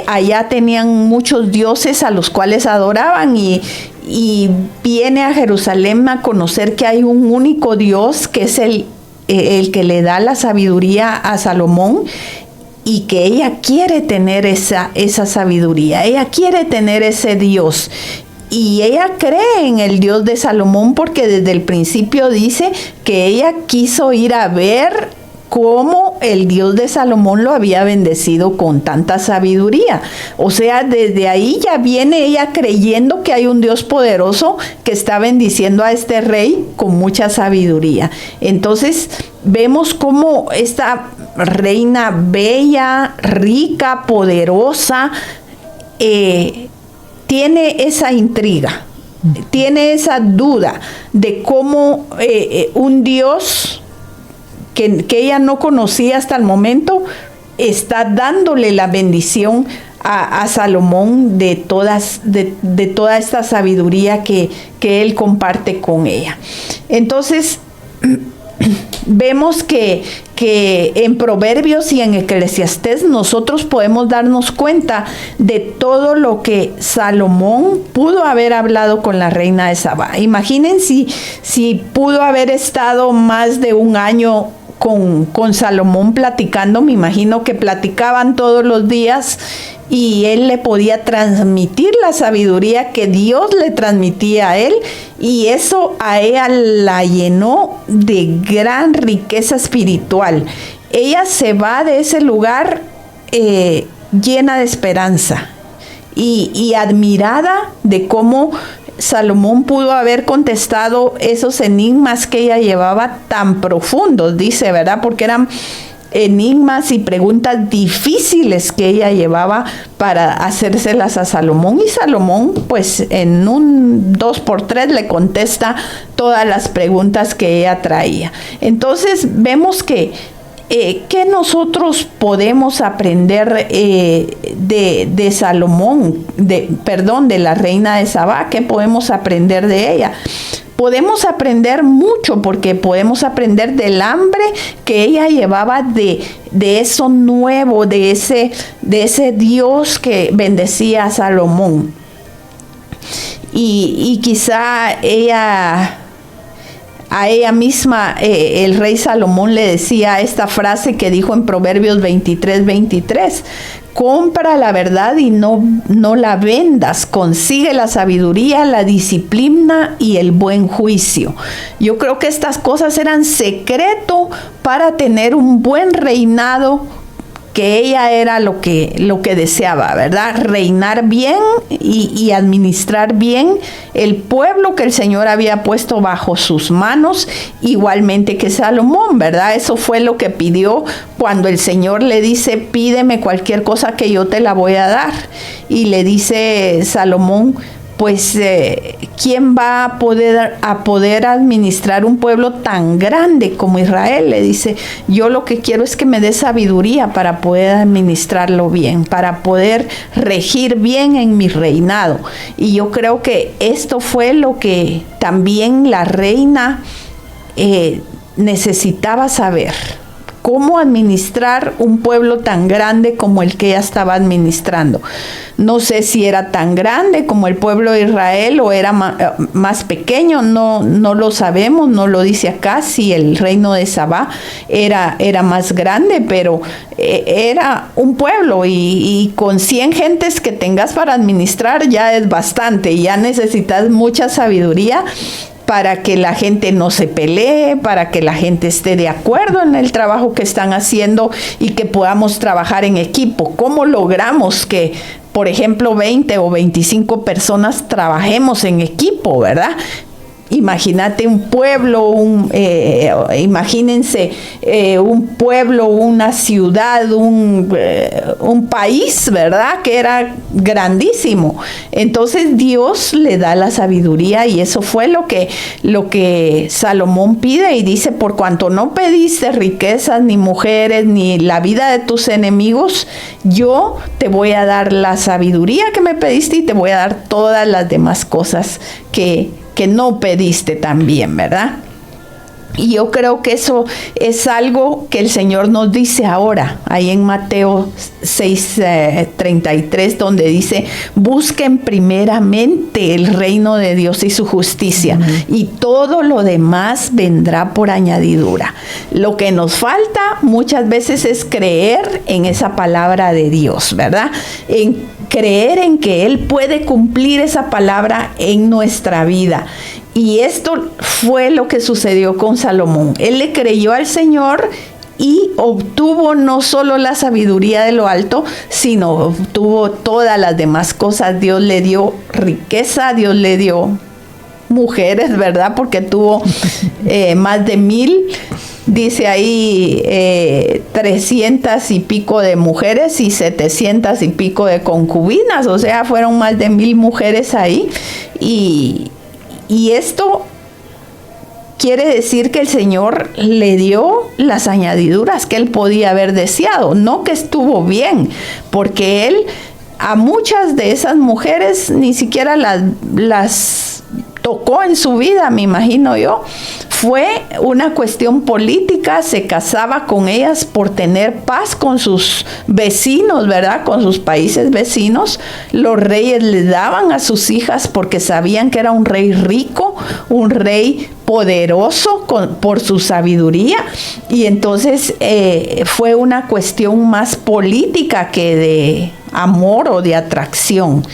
allá tenían muchos dioses a los cuales adoraban, y viene a Jerusalén a conocer que hay un único Dios, que es el que le da la sabiduría a Salomón, y que ella quiere tener esa sabiduría, ella quiere tener ese Dios. Y ella cree en el Dios de Salomón, porque desde el principio dice que ella quiso ir a ver cómo el Dios de Salomón lo había bendecido con tanta sabiduría. O sea, desde ahí ya viene ella creyendo que hay un Dios poderoso que está bendiciendo a este rey con mucha sabiduría. Entonces vemos cómo esta reina bella, rica, poderosa, tiene esa intriga, tiene esa duda de cómo un Dios que ella no conocía hasta el momento está dándole la bendición a Salomón de toda esta sabiduría que él comparte con ella. Entonces vemos que en Proverbios y en Eclesiastés nosotros podemos darnos cuenta de todo lo que Salomón pudo haber hablado con la reina de Sabá. Imaginen si pudo haber estado más de un año con Salomón platicando. Me imagino que platicaban todos los días, y él le podía transmitir la sabiduría que Dios le transmitía a él, y eso a ella la llenó de gran riqueza espiritual. Ella se va de ese lugar llena de esperanza y admirada de cómo Salomón pudo haber contestado esos enigmas que ella llevaba tan profundos, dice, ¿verdad? Porque eran enigmas y preguntas difíciles que ella llevaba para hacérselas a Salomón, y Salomón pues en un 2x3 le contesta todas las preguntas que ella traía. Entonces vemos que nosotros podemos aprender de Salomón, de la reina de Sabá. ¿Qué podemos aprender de ella? Podemos aprender mucho, porque podemos aprender del hambre que ella llevaba de eso nuevo, de ese Dios que bendecía a Salomón. Y quizá ella a ella misma el rey Salomón le decía esta frase que dijo en Proverbios 23:23: compra la verdad y no la vendas, consigue la sabiduría, la disciplina y el buen juicio. Yo creo que estas cosas eran secreto para tener un buen reinado, que ella era lo que deseaba, ¿verdad? Reinar bien y administrar bien el pueblo que el Señor había puesto bajo sus manos, igualmente que Salomón, ¿verdad? Eso fue lo que pidió cuando el Señor le dice: pídeme cualquier cosa que yo te la voy a dar. Y le dice Salomón: pues ¿quién va a poder administrar un pueblo tan grande como Israel? Le dice: yo lo que quiero es que me dé sabiduría para poder administrarlo bien, para poder regir bien en mi reinado. Y yo creo que esto fue lo que también la reina necesitaba saber: cómo administrar un pueblo tan grande como el que ella estaba administrando. No sé si era tan grande como el pueblo de Israel o era más pequeño, no lo sabemos, no lo dice acá si el reino de Sabá era más grande, pero era un pueblo y con 100 gentes que tengas para administrar ya es bastante, ya necesitas mucha sabiduría para que la gente no se pelee, para que la gente esté de acuerdo en el trabajo que están haciendo y que podamos trabajar en equipo. ¿Cómo logramos que, por ejemplo, 20 o 25 personas trabajemos en equipo, verdad? Imagínate un pueblo, imagínense un pueblo, una ciudad, un país, ¿verdad? Que era grandísimo. Entonces Dios le da la sabiduría y eso fue lo que Salomón pide y dice: por cuanto no pediste riquezas, ni mujeres, ni la vida de tus enemigos, yo te voy a dar la sabiduría que me pediste y te voy a dar todas las demás cosas que no pediste también, ¿verdad? Y yo creo que eso es algo que el Señor nos dice ahora, ahí en Mateo 6:33, donde dice: busquen primeramente el reino de Dios y su justicia, y todo lo demás vendrá por añadidura. Lo que nos falta muchas veces es creer en esa palabra de Dios, ¿verdad? En creer en que Él puede cumplir esa palabra en nuestra vida. Y esto fue lo que sucedió con Salomón. Él le creyó al Señor y obtuvo no solo la sabiduría de lo alto, sino obtuvo todas las demás cosas. Dios le dio riqueza, Dios le dio mujeres, ¿verdad? Porque tuvo más de 1000. Dice ahí 300 y pico de mujeres y 700 y pico de concubinas, o sea, fueron más de 1000 mujeres ahí. Y esto quiere decir que el Señor le dio las añadiduras que él podía haber deseado, no que estuvo bien, porque él a muchas de esas mujeres ni siquiera las tocó en su vida, me imagino yo. Fue una cuestión política, se casaba con ellas por tener paz con sus vecinos, ¿verdad? Con sus países vecinos. Los reyes les daban a sus hijas porque sabían que era un rey rico, un rey poderoso por su sabiduría, y entonces fue una cuestión más política que de amor o de atracción.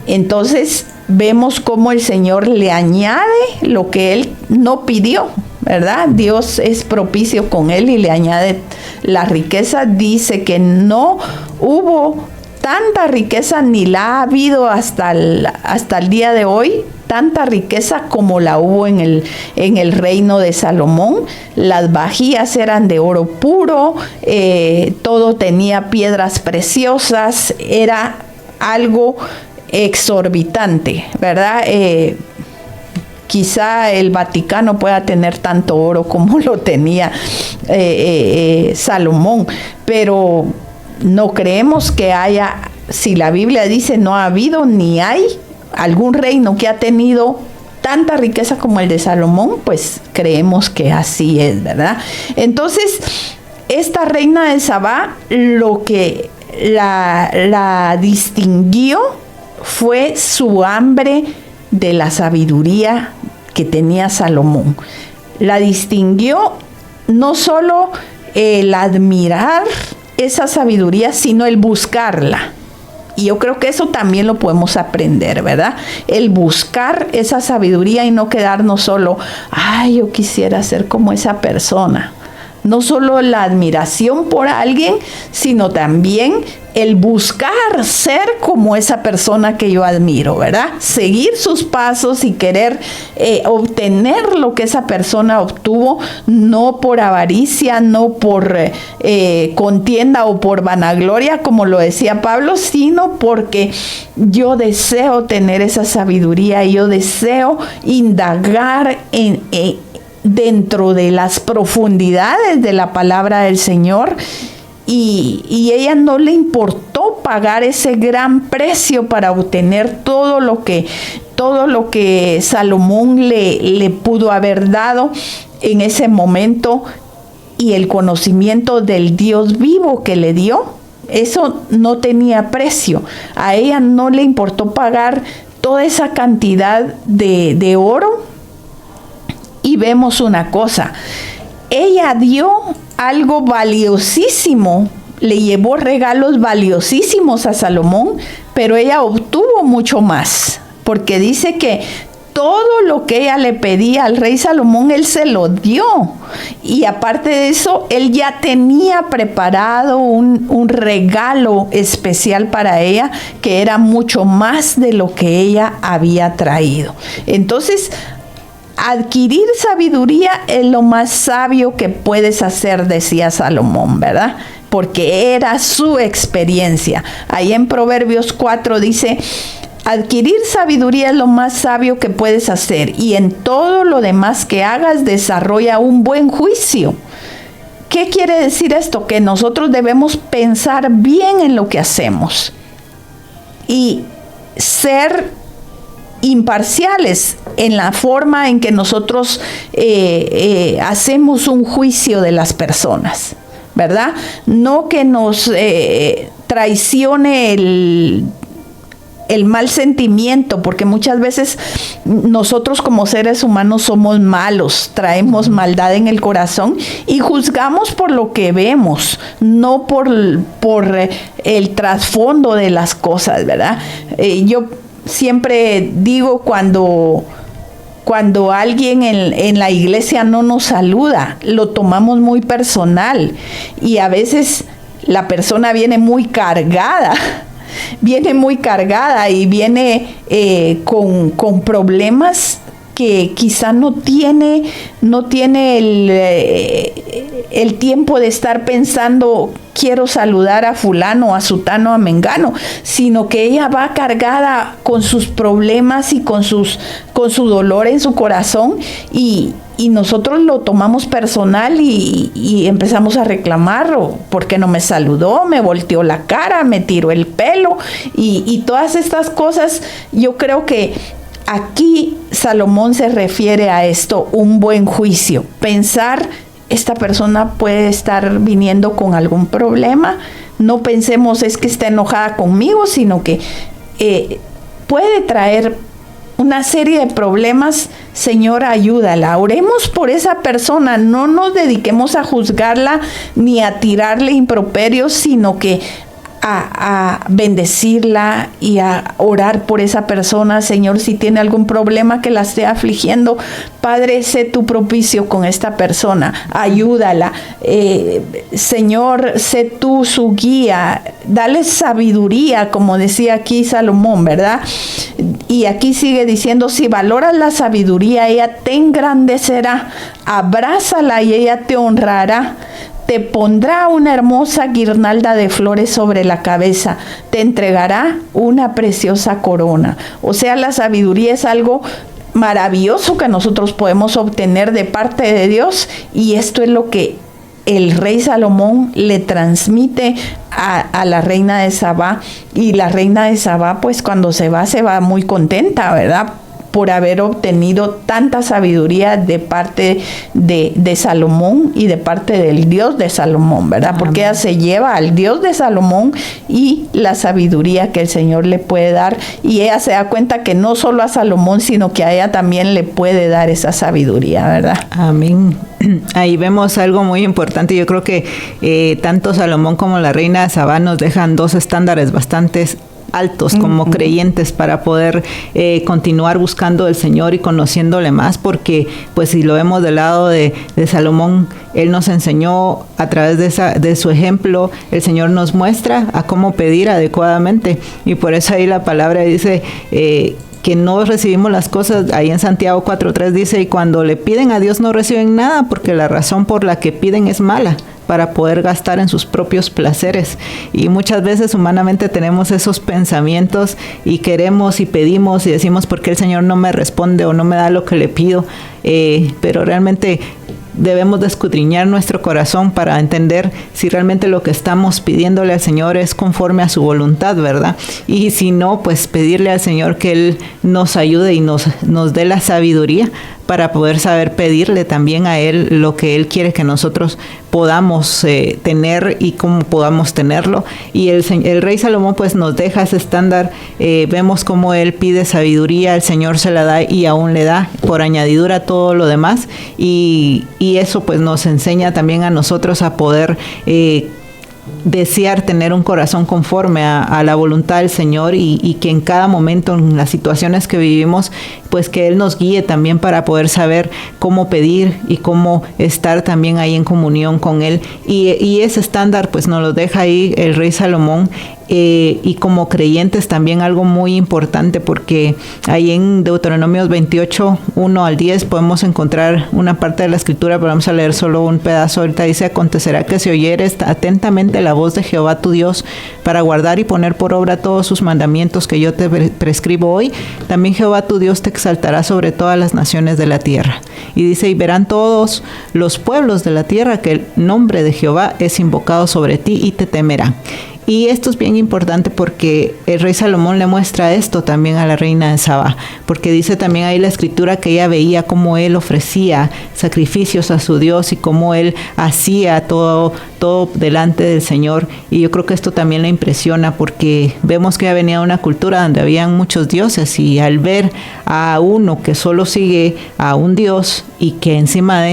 Entonces vemos cómo el Señor le añade lo que él no pidió, ¿verdad? Dios es propicio con él y le añade la riqueza. Dice que no hubo tanta riqueza, ni la ha habido hasta el día de hoy, tanta riqueza como la hubo en el reino de Salomón. Las vajillas eran de oro puro, todo tenía piedras preciosas, era algo exorbitante, ¿verdad? Quizá el Vaticano pueda tener tanto oro como lo tenía Salomón, pero no creemos que haya, si la Biblia dice no ha habido ni hay algún reino que ha tenido tanta riqueza como el de Salomón, pues creemos que así es, ¿verdad? Entonces, esta reina de Sabá, lo que la distinguió fue su hambre de la sabiduría que tenía Salomón. la distinguió no solo el admirar esa sabiduría, sino el buscarla. Y yo creo que eso también lo podemos aprender, ¿verdad? El buscar esa sabiduría y no quedarnos solo, ay, yo quisiera ser como esa persona. No solo la admiración por alguien, sino también el buscar ser como esa persona que yo admiro, ¿verdad? Seguir sus pasos y querer obtener lo que esa persona obtuvo, no por avaricia, no por contienda o por vanagloria, como lo decía Pablo, sino porque yo deseo tener esa sabiduría y yo deseo indagar dentro de las profundidades de la palabra del Señor. Y ella no le importó pagar ese gran precio para obtener todo lo que Salomón le pudo haber dado en ese momento, y el conocimiento del Dios vivo que le dio. Eso no tenía precio. A ella no le importó pagar toda esa cantidad de oro. Y vemos una cosa, ella dio algo valiosísimo, le llevó regalos valiosísimos a Salomón, pero ella obtuvo mucho más, porque dice que todo lo que ella le pedía al rey Salomón, él se lo dio. Y aparte de eso, él ya tenía preparado un regalo especial para ella, que era mucho más de lo que ella había traído. Entonces, adquirir sabiduría es lo más sabio que puedes hacer, decía Salomón, ¿verdad? Porque era su experiencia. Ahí en Proverbios 4 dice, adquirir sabiduría es lo más sabio que puedes hacer, y en todo lo demás que hagas desarrolla un buen juicio. ¿Qué quiere decir esto? Que nosotros debemos pensar bien en lo que hacemos y ser imparciales en la forma en que nosotros hacemos un juicio de las personas, ¿verdad? No que nos traicione el mal sentimiento, porque muchas veces nosotros como seres humanos somos malos, traemos maldad en el corazón y juzgamos por lo que vemos, no por el trasfondo de las cosas, ¿verdad? Yo siempre digo, cuando alguien en la iglesia no nos saluda, lo tomamos muy personal, y a veces la persona viene muy cargada y viene con problemas que quizá no tiene el tiempo de estar pensando, quiero saludar a fulano, a sutano, a mengano, sino que ella va cargada con sus problemas y con su dolor en su corazón, y nosotros lo tomamos personal y empezamos a reclamar, porque no me saludó, me volteó la cara, me tiró el pelo, y todas estas cosas. Yo creo que aquí Salomón se refiere a esto, un buen juicio, pensar, esta persona puede estar viniendo con algún problema, no pensemos es que está enojada conmigo, sino que puede traer una serie de problemas. Señor, ayúdala, oremos por esa persona, no nos dediquemos a juzgarla ni a tirarle improperios, sino que a bendecirla y a orar por esa persona. Señor, si tiene algún problema que la esté afligiendo, Padre, sé tú propicio con esta persona, ayúdala. Señor, sé tú su guía, dale sabiduría, como decía aquí Salomón, ¿verdad? Y aquí sigue diciendo, si valoras la sabiduría, ella te engrandecerá, abrázala y ella te honrará. Te pondrá una hermosa guirnalda de flores sobre la cabeza, te entregará una preciosa corona. O sea, la sabiduría es algo maravilloso que nosotros podemos obtener de parte de Dios, y esto es lo que el rey Salomón le transmite a la reina de Sabá. Y la reina de Sabá, pues cuando se va muy contenta, ¿verdad? por haber obtenido tanta sabiduría de parte de Salomón y de parte del Dios de Salomón, ¿verdad? Porque ella se lleva al Dios de Salomón y la sabiduría que el Señor le puede dar, y ella se da cuenta que no solo a Salomón, sino que a ella también le puede dar esa sabiduría, ¿verdad? Amén. Ahí vemos algo muy importante. Yo creo que tanto Salomón como la reina de Sabá nos dejan dos estándares bastante altos como creyentes para poder continuar buscando al Señor y conociéndole más, porque pues si lo vemos del lado de Salomón, él nos enseñó a través de su ejemplo, el Señor nos muestra a cómo pedir adecuadamente, y por eso ahí la palabra dice que no recibimos las cosas. Ahí en Santiago 4:3 dice, y cuando le piden a Dios no reciben nada, porque la razón por la que piden es mala, para poder gastar en sus propios placeres. Y muchas veces humanamente tenemos esos pensamientos y queremos y pedimos y decimos, ¿por qué el Señor no me responde o no me da lo que le pido? Pero realmente debemos de escudriñar nuestro corazón para entender si realmente lo que estamos pidiéndole al Señor es conforme a su voluntad, ¿verdad? Y si no, pues pedirle al Señor que Él nos ayude y nos dé la sabiduría para poder saber pedirle también a Él lo que Él quiere que nosotros podamos tener y cómo podamos tenerlo. Y el rey Salomón pues nos deja ese estándar. Vemos cómo él pide sabiduría, el Señor se la da y aún le da por añadidura todo lo demás. Y eso pues nos enseña también a nosotros a poder desear tener un corazón conforme a la voluntad del Señor, y que en cada momento, en las situaciones que vivimos, pues que Él nos guíe también para poder saber cómo pedir y cómo estar también ahí en comunión con Él. Y ese estándar pues nos lo deja ahí el rey Salomón. Y como creyentes también algo muy importante, porque ahí en Deuteronomios 28, 1 al 10 podemos encontrar una parte de la escritura, pero vamos a leer solo un pedazo. Ahorita dice: acontecerá que si oyeres atentamente la voz de Jehová tu Dios para guardar y poner por obra todos sus mandamientos que yo te prescribo hoy, también Jehová tu Dios te exaltará sobre todas las naciones de la tierra. Y dice: y verán todos los pueblos de la tierra que el nombre de Jehová es invocado sobre ti y te temerán. Y esto es bien importante porque el rey Salomón le muestra esto también a la reina de Sabá, porque dice también ahí la escritura que ella veía cómo él ofrecía sacrificios a su Dios y cómo él hacía todo delante del Señor. Y yo creo que esto también le impresiona, porque vemos que ella venía de una cultura donde habían muchos dioses, y al ver a uno que solo sigue a un Dios y que encima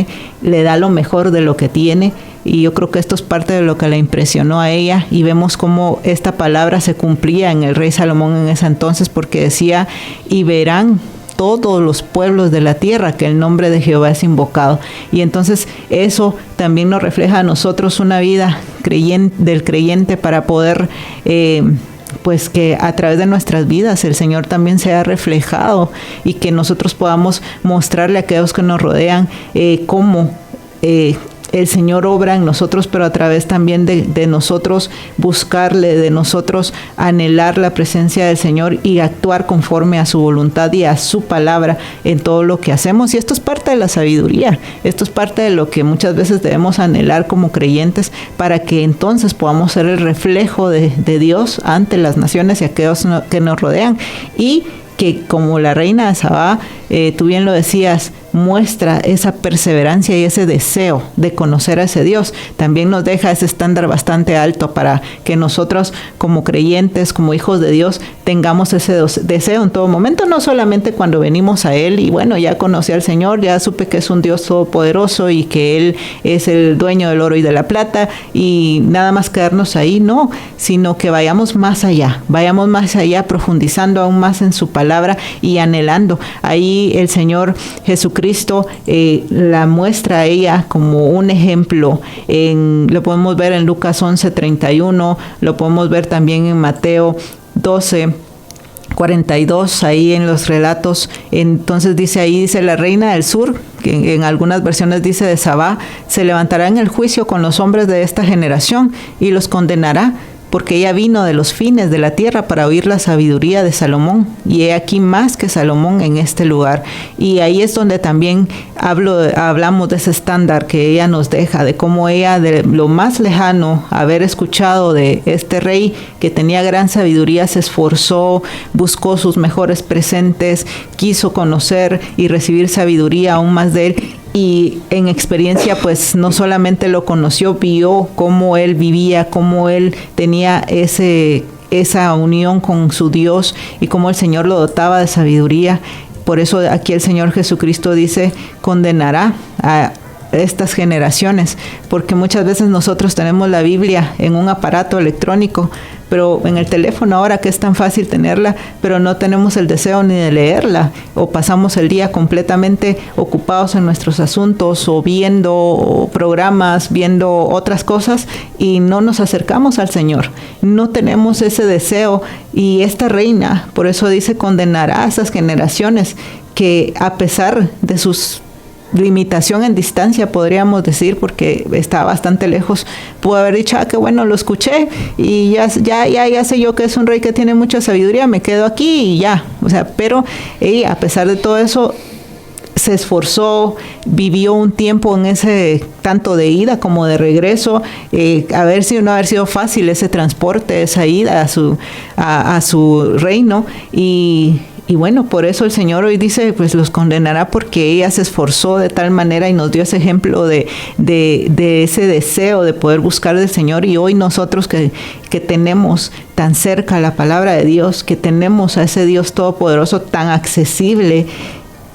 le da lo mejor de lo que tiene, y yo creo que esto es parte de lo que le impresionó a ella. Y vemos cómo esta palabra se cumplía en el rey Salomón en ese entonces, porque decía: y verán todos los pueblos de la tierra que el nombre de Jehová es invocado. Y entonces eso también nos refleja a nosotros una vida del creyente, para poder pues que a través de nuestras vidas el Señor también sea reflejado, y que nosotros podamos mostrarle a aquellos que nos rodean cómo el Señor obra en nosotros, pero a través también de nosotros buscarle, de nosotros anhelar la presencia del Señor y actuar conforme a su voluntad y a su palabra en todo lo que hacemos. Y esto es parte de la sabiduría, esto es parte de lo que muchas veces debemos anhelar como creyentes, para que entonces podamos ser el reflejo de Dios ante las naciones y aquellos que nos rodean. Y que como la reina de Sabá, tú bien lo decías, muestra esa perseverancia y ese deseo de conocer a ese Dios. También nos deja ese estándar bastante alto para que nosotros como creyentes, como hijos de Dios, tengamos ese deseo en todo momento, no solamente cuando venimos a Él y bueno, ya conocí al Señor, ya supe que es un Dios todopoderoso y que Él es el dueño del oro y de la plata, y nada más quedarnos ahí, no, sino que vayamos más allá, profundizando aún más en su palabra y anhelando. Ahí el Señor Jesucristo la muestra a ella como un ejemplo. Lo podemos ver en Lucas 11:31, lo podemos ver también en Mateo 12:42, ahí en los relatos. Entonces dice la reina del sur, que en algunas versiones dice de Sabá, se levantará en el juicio con los hombres de esta generación y los condenará, porque ella vino de los fines de la tierra para oír la sabiduría de Salomón, y he aquí más que Salomón en este lugar. Y ahí es donde también hablamos de ese estándar que ella nos deja, de cómo ella, de lo más lejano, haber escuchado de este rey que tenía gran sabiduría, se esforzó, buscó sus mejores presentes, quiso conocer y recibir sabiduría aún más de él. Y en experiencia, pues no solamente lo conoció, vio cómo él vivía, cómo él tenía esa unión con su Dios y cómo el Señor lo dotaba de sabiduría. Por eso aquí el Señor Jesucristo dice, condenará a estas generaciones, porque muchas veces nosotros tenemos la Biblia en un aparato electrónico, pero en el teléfono ahora que es tan fácil tenerla, pero no tenemos el deseo ni de leerla, o pasamos el día completamente ocupados en nuestros asuntos, o viendo programas, viendo otras cosas, y no nos acercamos al Señor. No tenemos ese deseo, y esta reina, por eso dice, condenará a esas generaciones que a pesar de sus limitación en distancia, podríamos decir, porque está bastante lejos, pudo haber dicho, qué bueno, lo escuché y ya sé yo que es un rey que tiene mucha sabiduría, me quedo aquí y ya. O sea, pero ella, a pesar de todo eso, se esforzó, vivió un tiempo en ese tanto de ida como de regreso, no haber sido fácil ese transporte, esa ida a su reino, y bueno, por eso el Señor hoy dice, pues los condenará, porque ella se esforzó de tal manera y nos dio ese ejemplo de ese deseo de poder buscar del Señor. Y hoy nosotros que tenemos tan cerca la palabra de Dios, que tenemos a ese Dios todopoderoso tan accesible,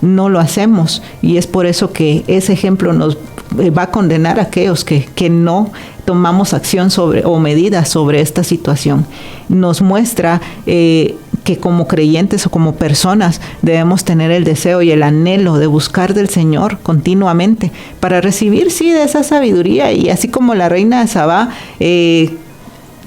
no lo hacemos. Y es por eso que ese ejemplo nos va a condenar a aquellos que no tomamos acción o medidas sobre esta situación. Nos muestra que como creyentes o como personas debemos tener el deseo y el anhelo de buscar del Señor continuamente para recibir, sí, de esa sabiduría. Y así como la reina de Sabá,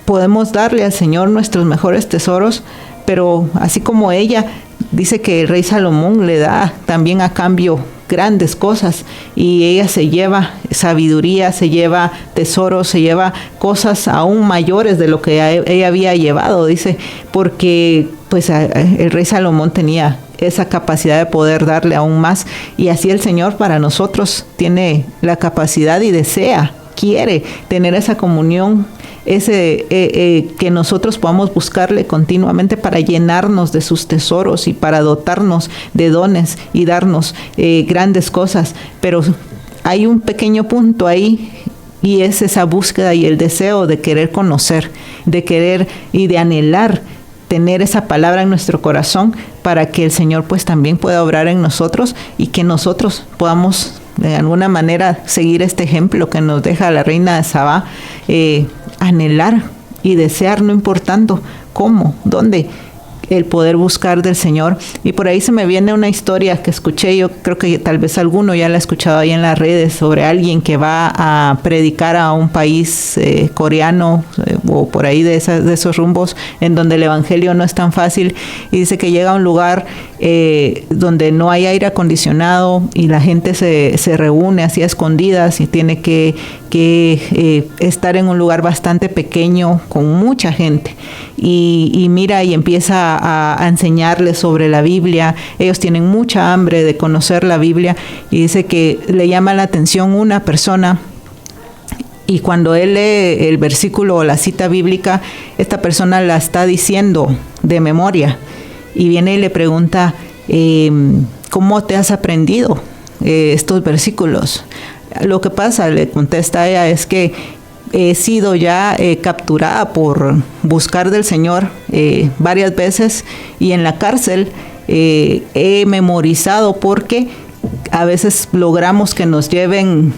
podemos darle al Señor nuestros mejores tesoros, pero así como ella, dice que el rey Salomón le da también a cambio grandes cosas, y ella se lleva sabiduría, se lleva tesoros, se lleva cosas aún mayores de lo que ella había llevado, dice, porque pues el rey Salomón tenía esa capacidad de poder darle aún más, y así el Señor para nosotros tiene la capacidad y quiere tener esa comunión, que nosotros podamos buscarle continuamente para llenarnos de sus tesoros y para dotarnos de dones y darnos grandes cosas. Pero hay un pequeño punto ahí, y es esa búsqueda y el deseo de querer conocer, de querer y de anhelar tener esa palabra en nuestro corazón, para que el Señor pues también pueda obrar en nosotros y que nosotros podamos de alguna manera seguir este ejemplo que nos deja la reina de Sabá, anhelar y desear, no importando cómo, dónde, el poder buscar del Señor. Y por ahí se me viene una historia que escuché, yo creo que tal vez alguno ya la ha escuchado ahí en las redes, sobre alguien que va a predicar a un país coreano o por ahí de esos rumbos, en donde el evangelio no es tan fácil, y dice que llega a un lugar donde no hay aire acondicionado y la gente se reúne así a escondidas y tiene que estar en un lugar bastante pequeño con mucha gente, y mira y empieza a enseñarles sobre la Biblia. Ellos tienen mucha hambre de conocer la Biblia, y dice que le llama la atención una persona, y cuando él lee el versículo o la cita bíblica, esta persona la está diciendo de memoria, y viene y le pregunta, ¿cómo te has aprendido estos versículos? Lo que pasa, le contesta ella, es que he sido ya capturada por buscar del Señor varias veces, y en la cárcel he memorizado, porque a veces logramos que nos lleven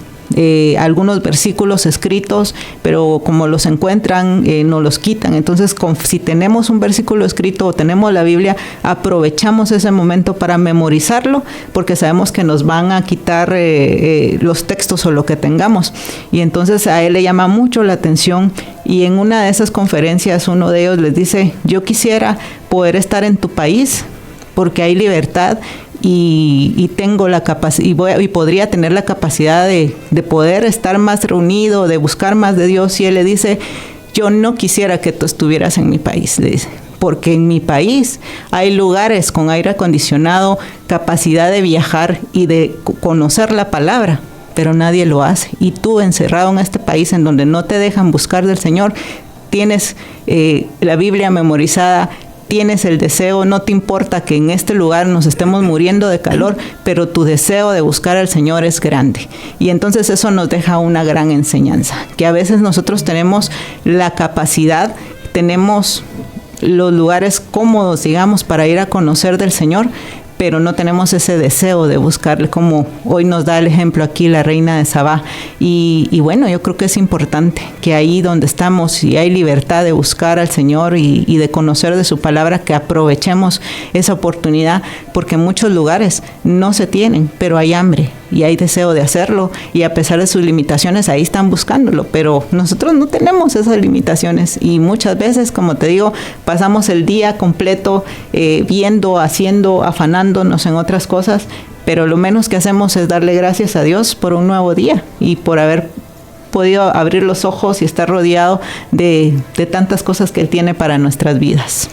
algunos versículos escritos, pero como los encuentran, nos los quitan. Entonces, si tenemos un versículo escrito o tenemos la Biblia, aprovechamos ese momento para memorizarlo, porque sabemos que nos van a quitar los textos o lo que tengamos. Y entonces a él le llama mucho la atención, y en una de esas conferencias uno de ellos les dice, yo quisiera poder estar en tu país, porque hay libertad, y tengo la capacidad y podría tener la capacidad de poder estar más reunido, de buscar más de Dios. Y él le dice, yo no quisiera que tú estuvieras en mi país, le dice, porque en mi país hay lugares con aire acondicionado, capacidad de viajar y de conocer la palabra, pero nadie lo hace. Y tú, encerrado en este país en donde no te dejan buscar del Señor, tienes la Biblia memorizada, tienes el deseo, no te importa que en este lugar nos estemos muriendo de calor, pero tu deseo de buscar al Señor es grande. Y entonces eso nos deja una gran enseñanza, que a veces nosotros tenemos la capacidad, tenemos los lugares cómodos, digamos, para ir a conocer del Señor, pero no tenemos ese deseo de buscarle, como hoy nos da el ejemplo aquí la reina de Sabá. Y bueno, yo creo que es importante que ahí donde estamos, si hay libertad de buscar al Señor y de conocer de su palabra, que aprovechemos esa oportunidad, porque en muchos lugares no se tienen, pero hay hambre y hay deseo de hacerlo, y a pesar de sus limitaciones ahí están buscándolo, pero nosotros no tenemos esas limitaciones, y muchas veces, como te digo, pasamos el día completo viendo, haciendo, afanándonos en otras cosas, pero lo menos que hacemos es darle gracias a Dios por un nuevo día y por haber podido abrir los ojos y estar rodeado de tantas cosas que Él tiene para nuestras vidas.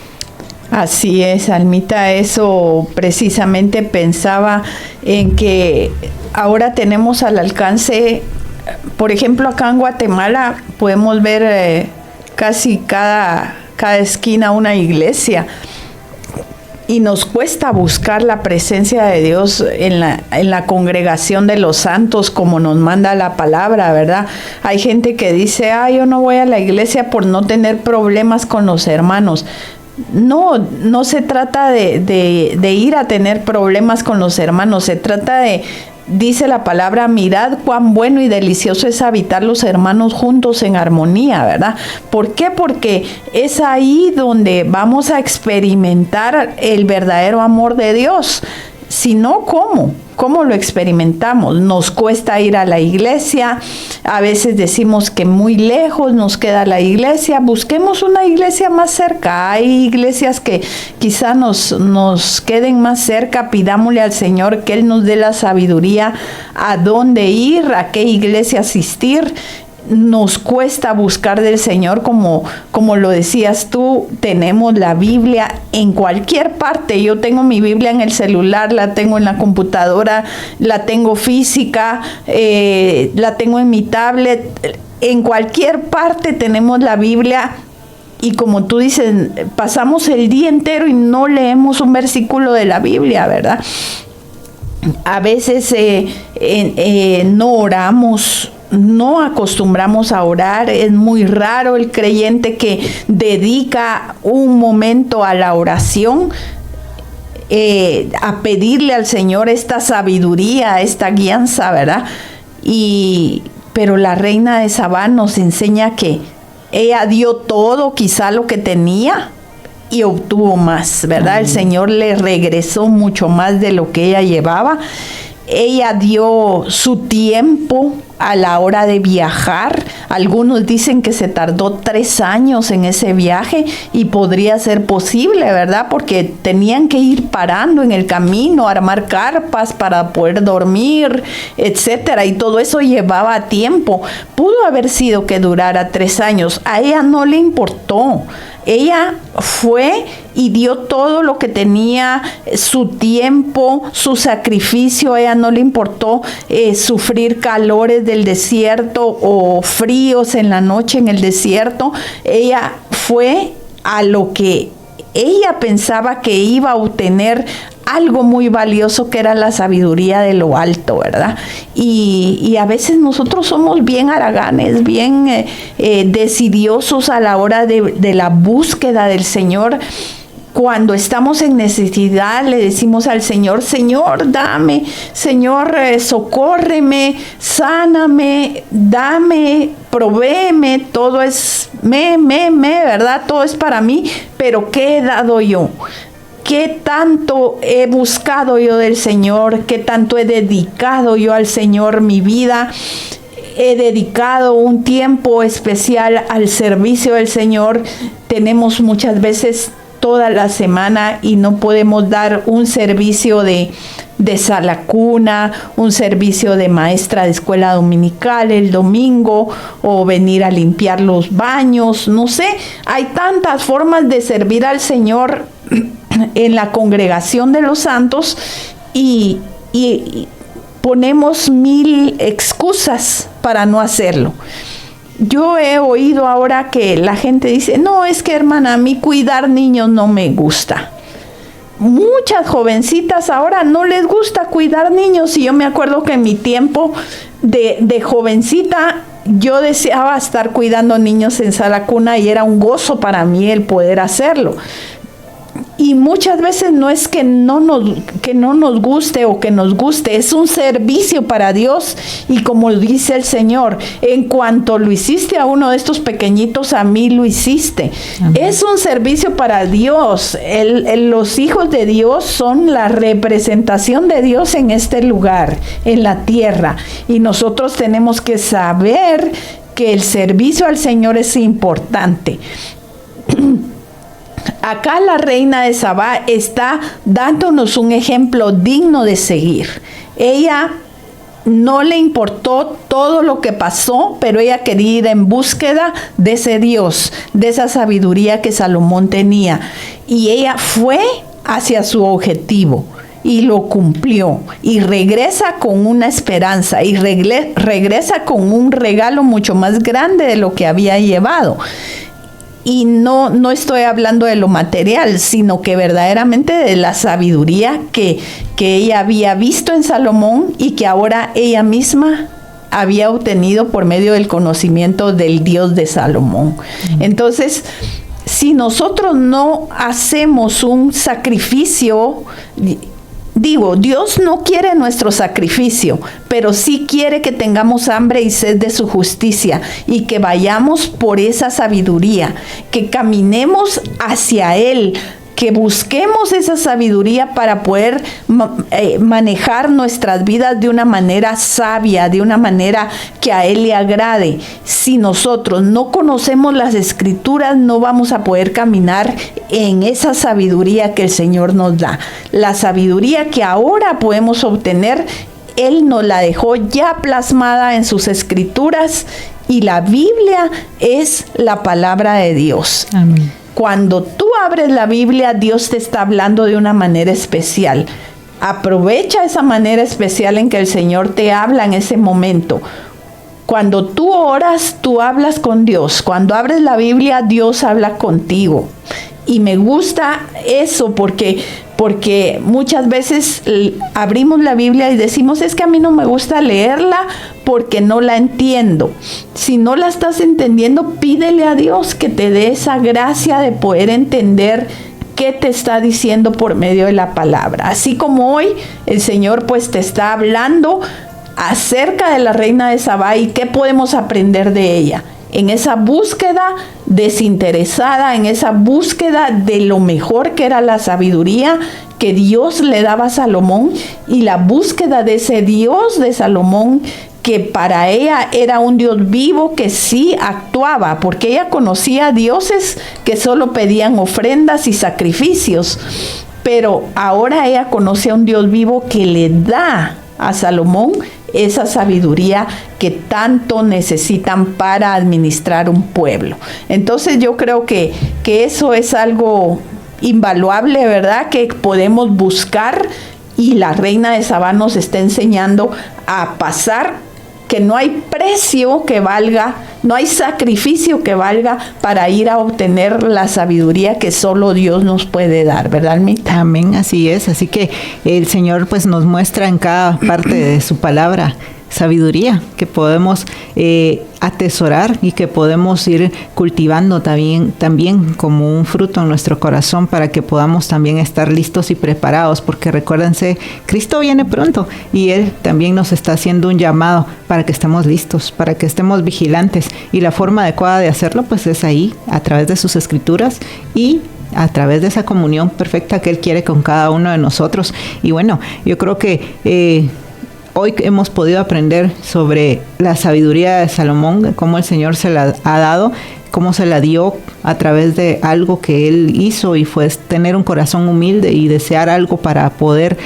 Así es, Almita, eso precisamente pensaba en que ahora tenemos al alcance, por ejemplo, acá en Guatemala podemos ver casi cada esquina una iglesia, y nos cuesta buscar la presencia de Dios en la congregación de los santos, como nos manda la palabra, ¿verdad? Hay gente que dice, yo no voy a la iglesia por no tener problemas con los hermanos. No se trata de ir a tener problemas con los hermanos, se trata de, dice la palabra, mirad cuán bueno y delicioso es habitar los hermanos juntos en armonía, ¿verdad? ¿Por qué? Porque es ahí donde vamos a experimentar el verdadero amor de Dios. Si no, ¿cómo lo experimentamos? Nos cuesta ir a la iglesia, a veces decimos que muy lejos nos queda la iglesia, busquemos una iglesia más cerca. Hay iglesias que quizá nos queden más cerca, pidámosle al Señor que Él nos dé la sabiduría a dónde ir, a qué iglesia asistir. Nos cuesta buscar del Señor, como lo decías tú, tenemos la Biblia en cualquier parte. Yo tengo mi Biblia en el celular, la tengo en la computadora, la tengo física, la tengo en mi tablet. En cualquier parte tenemos la Biblia. Y como tú dices, pasamos el día entero y no leemos un versículo de la Biblia, ¿verdad? A veces no oramos, no acostumbramos a orar. Es muy raro el creyente que dedica un momento a la oración, a pedirle al Señor esta sabiduría, esta guianza, ¿verdad? Pero la reina de Sabá nos enseña que ella dio todo, quizá lo que tenía, y obtuvo más, ¿verdad? El Señor le regresó mucho más de lo que ella llevaba. Ella dio su tiempo a la hora de viajar. Algunos dicen que se tardó 3 años en ese viaje, y podría ser posible, ¿verdad? Porque tenían que ir parando en el camino, armar carpas para poder dormir, etcétera, y todo eso llevaba tiempo. Pudo haber sido que durara 3 años. A ella no le importó. Ella fue y dio todo lo que tenía, su tiempo, su sacrificio. A ella no le importó sufrir calores del desierto o fríos en la noche en el desierto. Ella fue a lo que ella pensaba que iba a obtener, algo muy valioso, que era la sabiduría de lo alto, ¿verdad? Y a veces nosotros somos bien haraganes, bien decidiosos a la hora de la búsqueda del Señor. Cuando estamos en necesidad, le decimos al Señor, Señor, dame, Señor, socórreme, sáname, dame, provéeme, todo es ¿verdad? Todo es para mí, pero ¿qué he dado yo? ¿Qué tanto he buscado yo del Señor? ¿Qué tanto he dedicado yo al Señor mi vida? He dedicado un tiempo especial al servicio del Señor. Tenemos muchas veces toda la semana y no podemos dar un servicio de sala cuna, un servicio de maestra de escuela dominical el domingo, o venir a limpiar los baños, no sé, hay tantas formas de servir al Señor en la congregación de los santos y ponemos 1000 excusas para no hacerlo. Yo he oído ahora que la gente dice, no, es que hermana, a mí cuidar niños no me gusta. Muchas jovencitas ahora no les gusta cuidar niños, y yo me acuerdo que en mi tiempo de jovencita yo deseaba estar cuidando niños en sala cuna y era un gozo para mí el poder hacerlo. Y muchas veces no es que no nos guste o que nos guste, es un servicio para Dios. Y como dice el Señor, en cuanto lo hiciste a uno de estos pequeñitos, a mí lo hiciste. Amén. Es un servicio para Dios. Los hijos de Dios son la representación de Dios en este lugar, en la tierra. Y nosotros tenemos que saber que el servicio al Señor es importante. Acá la reina de Sabá está dándonos un ejemplo digno de seguir. Ella no le importó todo lo que pasó, pero ella quería ir en búsqueda de ese Dios, de esa sabiduría que Salomón tenía. Y ella fue hacia su objetivo y lo cumplió. Y regresa con una esperanza y regresa con un regalo mucho más grande de lo que había llevado. Y no estoy hablando de lo material, sino que verdaderamente de la sabiduría que ella había visto en Salomón y que ahora ella misma había obtenido por medio del conocimiento del Dios de Salomón. Entonces, si nosotros no hacemos un sacrificio, Dios no quiere nuestro sacrificio, pero sí quiere que tengamos hambre y sed de su justicia y que vayamos por esa sabiduría, que caminemos hacia Él, que busquemos esa sabiduría para poder manejar nuestras vidas de una manera sabia, de una manera que a Él le agrade. Si nosotros no conocemos las Escrituras, no vamos a poder caminar en esa sabiduría que el Señor nos da. La sabiduría que ahora podemos obtener, Él nos la dejó ya plasmada en sus Escrituras, y la Biblia es la palabra de Dios. Amén. Cuando tú abres la Biblia, Dios te está hablando de una manera especial. Aprovecha esa manera especial en que el Señor te habla en ese momento. Cuando tú oras, tú hablas con Dios. Cuando abres la Biblia, Dios habla contigo. Y me gusta eso porque muchas veces abrimos la Biblia y decimos, es que a mí no me gusta leerla porque no la entiendo. Si no la estás entendiendo, pídele a Dios que te dé esa gracia de poder entender qué te está diciendo por medio de la palabra. Así como hoy el Señor pues te está hablando acerca de la reina de Sabá y qué podemos aprender de ella. En esa búsqueda desinteresada, en esa búsqueda de lo mejor que era la sabiduría que Dios le daba a Salomón, y la búsqueda de ese Dios de Salomón que para ella era un Dios vivo que sí actuaba, porque ella conocía dioses que solo pedían ofrendas y sacrificios, pero ahora ella conoce a un Dios vivo que le da a Salomón esa sabiduría que tanto necesitan para administrar un pueblo. Entonces yo creo que eso es algo invaluable, ¿verdad? Que podemos buscar, y la reina de Sabá nos está enseñando a pasar, que no hay precio que valga, no hay sacrificio que valga para ir a obtener la sabiduría que solo Dios nos puede dar, ¿verdad, Almita? Amén, así es. Así que el Señor pues nos muestra en cada parte de su palabra sabiduría que podemos atesorar y que podemos ir cultivando también como un fruto en nuestro corazón, para que podamos también estar listos y preparados, porque recuérdense, Cristo viene pronto y Él también nos está haciendo un llamado para que estemos listos, para que estemos vigilantes, y la forma adecuada de hacerlo pues es ahí, a través de sus Escrituras y a través de esa comunión perfecta que Él quiere con cada uno de nosotros. Y bueno, yo creo que hoy hemos podido aprender sobre la sabiduría de Salomón, cómo el Señor se la ha dado, cómo se la dio a través de algo que él hizo, y fue tener un corazón humilde y desear algo para poder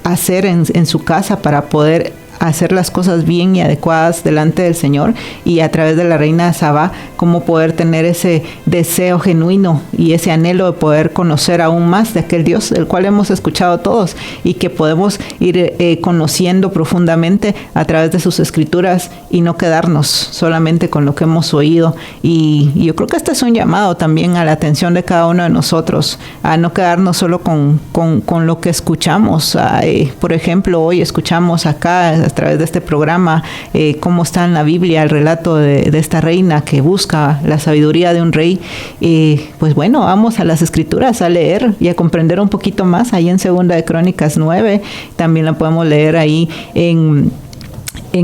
hacer en su casa, para poder hacer las cosas bien y adecuadas delante del Señor, y a través de la reina de Sabá, cómo poder tener ese deseo genuino y ese anhelo de poder conocer aún más de aquel Dios, el cual hemos escuchado todos y que podemos ir conociendo profundamente a través de sus escrituras, y no quedarnos solamente con lo que hemos oído. Y yo creo que este es un llamado también a la atención de cada uno de nosotros, a no quedarnos solo con lo que escuchamos. Por ejemplo, hoy escuchamos acá a través de este programa cómo está en la Biblia el relato de esta reina que busca la sabiduría de un rey. Pues bueno, vamos a las escrituras a leer y a comprender un poquito más ahí en Segunda de Crónicas 9. También la podemos leer ahí en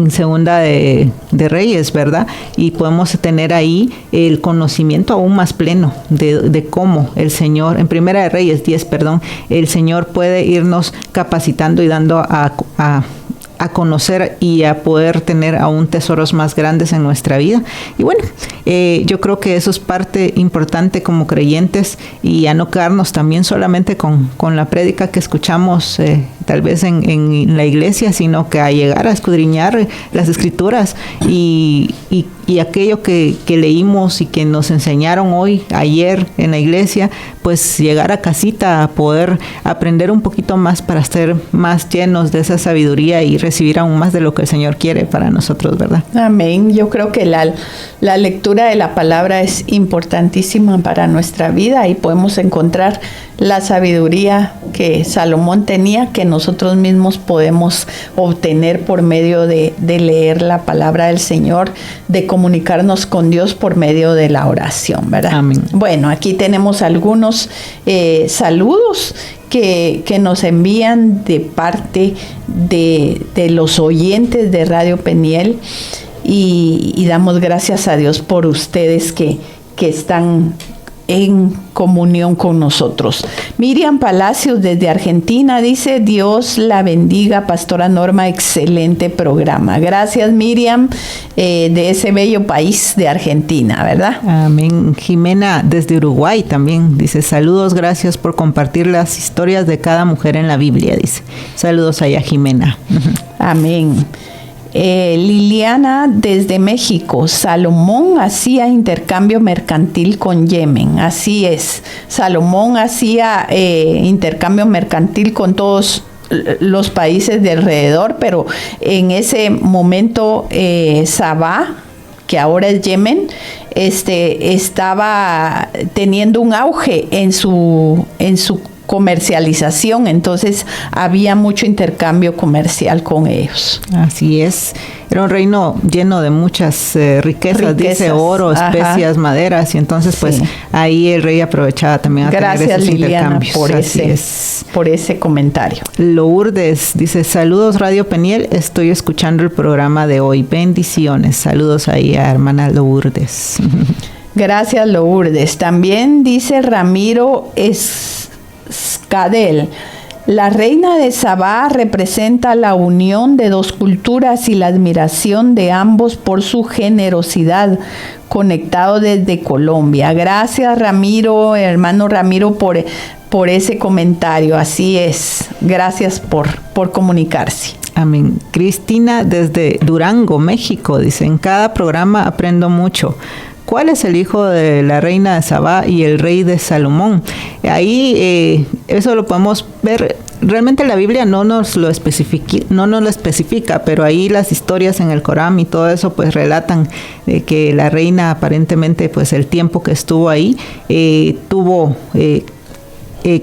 Segunda de Reyes, ¿verdad? Y podemos tener ahí el conocimiento aún más pleno de cómo el Señor, en Primera de Reyes 10, el Señor puede irnos capacitando y dando a conocer y a poder tener aún tesoros más grandes en nuestra vida. Y bueno, yo creo que eso es parte importante como creyentes, y a no quedarnos también solamente con la prédica que escuchamos tal vez en la iglesia, sino que a llegar a escudriñar las escrituras y aquello que leímos y que nos enseñaron ayer en la iglesia, pues llegar a casita a poder aprender un poquito más para ser más llenos de esa sabiduría y recibir aún más de lo que el Señor quiere para nosotros, ¿verdad? Amén. Yo creo que la lectura de la palabra es importantísima para nuestra vida, y podemos encontrar la sabiduría que Salomón tenía, que nosotros mismos podemos obtener por medio de leer la palabra del Señor, de comunicarnos con Dios por medio de la oración, ¿verdad? Amén. Bueno, aquí tenemos algunos saludos que nos envían de parte de los oyentes de Radio Peniel, y damos gracias a Dios por ustedes que están en comunión con nosotros. Miriam Palacios desde Argentina dice: Dios la bendiga, Pastora Norma, excelente programa. Gracias, Miriam, de ese bello país de Argentina, ¿verdad? Amén. Jimena desde Uruguay también dice: saludos, gracias por compartir las historias de cada mujer en la Biblia, dice. Saludos allá, Jimena. Amén. Liliana desde México: Salomón hacía intercambio mercantil con Yemen. Así es, Salomón hacía intercambio mercantil con todos los países de alrededor, pero en ese momento Sabá, que ahora es Yemen, estaba teniendo un auge en su comercialización, entonces había mucho intercambio comercial con ellos. Así es, era un reino lleno de muchas riquezas, dice oro, especias, maderas, y entonces pues sí, ahí el rey aprovechaba también a tener esos Liliana, intercambios. por ese comentario. Lourdes dice: saludos Radio Peniel, estoy escuchando el programa de hoy, bendiciones. Saludos ahí a hermana Lourdes. Gracias, Lourdes. También dice Ramiro Escadel: la reina de Sabá representa la unión de dos culturas y la admiración de ambos por su generosidad, conectado desde Colombia. Gracias, Ramiro, hermano Ramiro, por ese comentario. Así es. Gracias por comunicarse. Amén. Cristina desde Durango, México, dice: en cada programa aprendo mucho. ¿Cuál es el hijo de la reina de Sabá y el rey de Salomón? Ahí eso lo podemos ver. Realmente la Biblia no nos lo especifica, pero ahí las historias en el Corán y todo eso pues relatan que la reina aparentemente pues el tiempo que estuvo ahí tuvo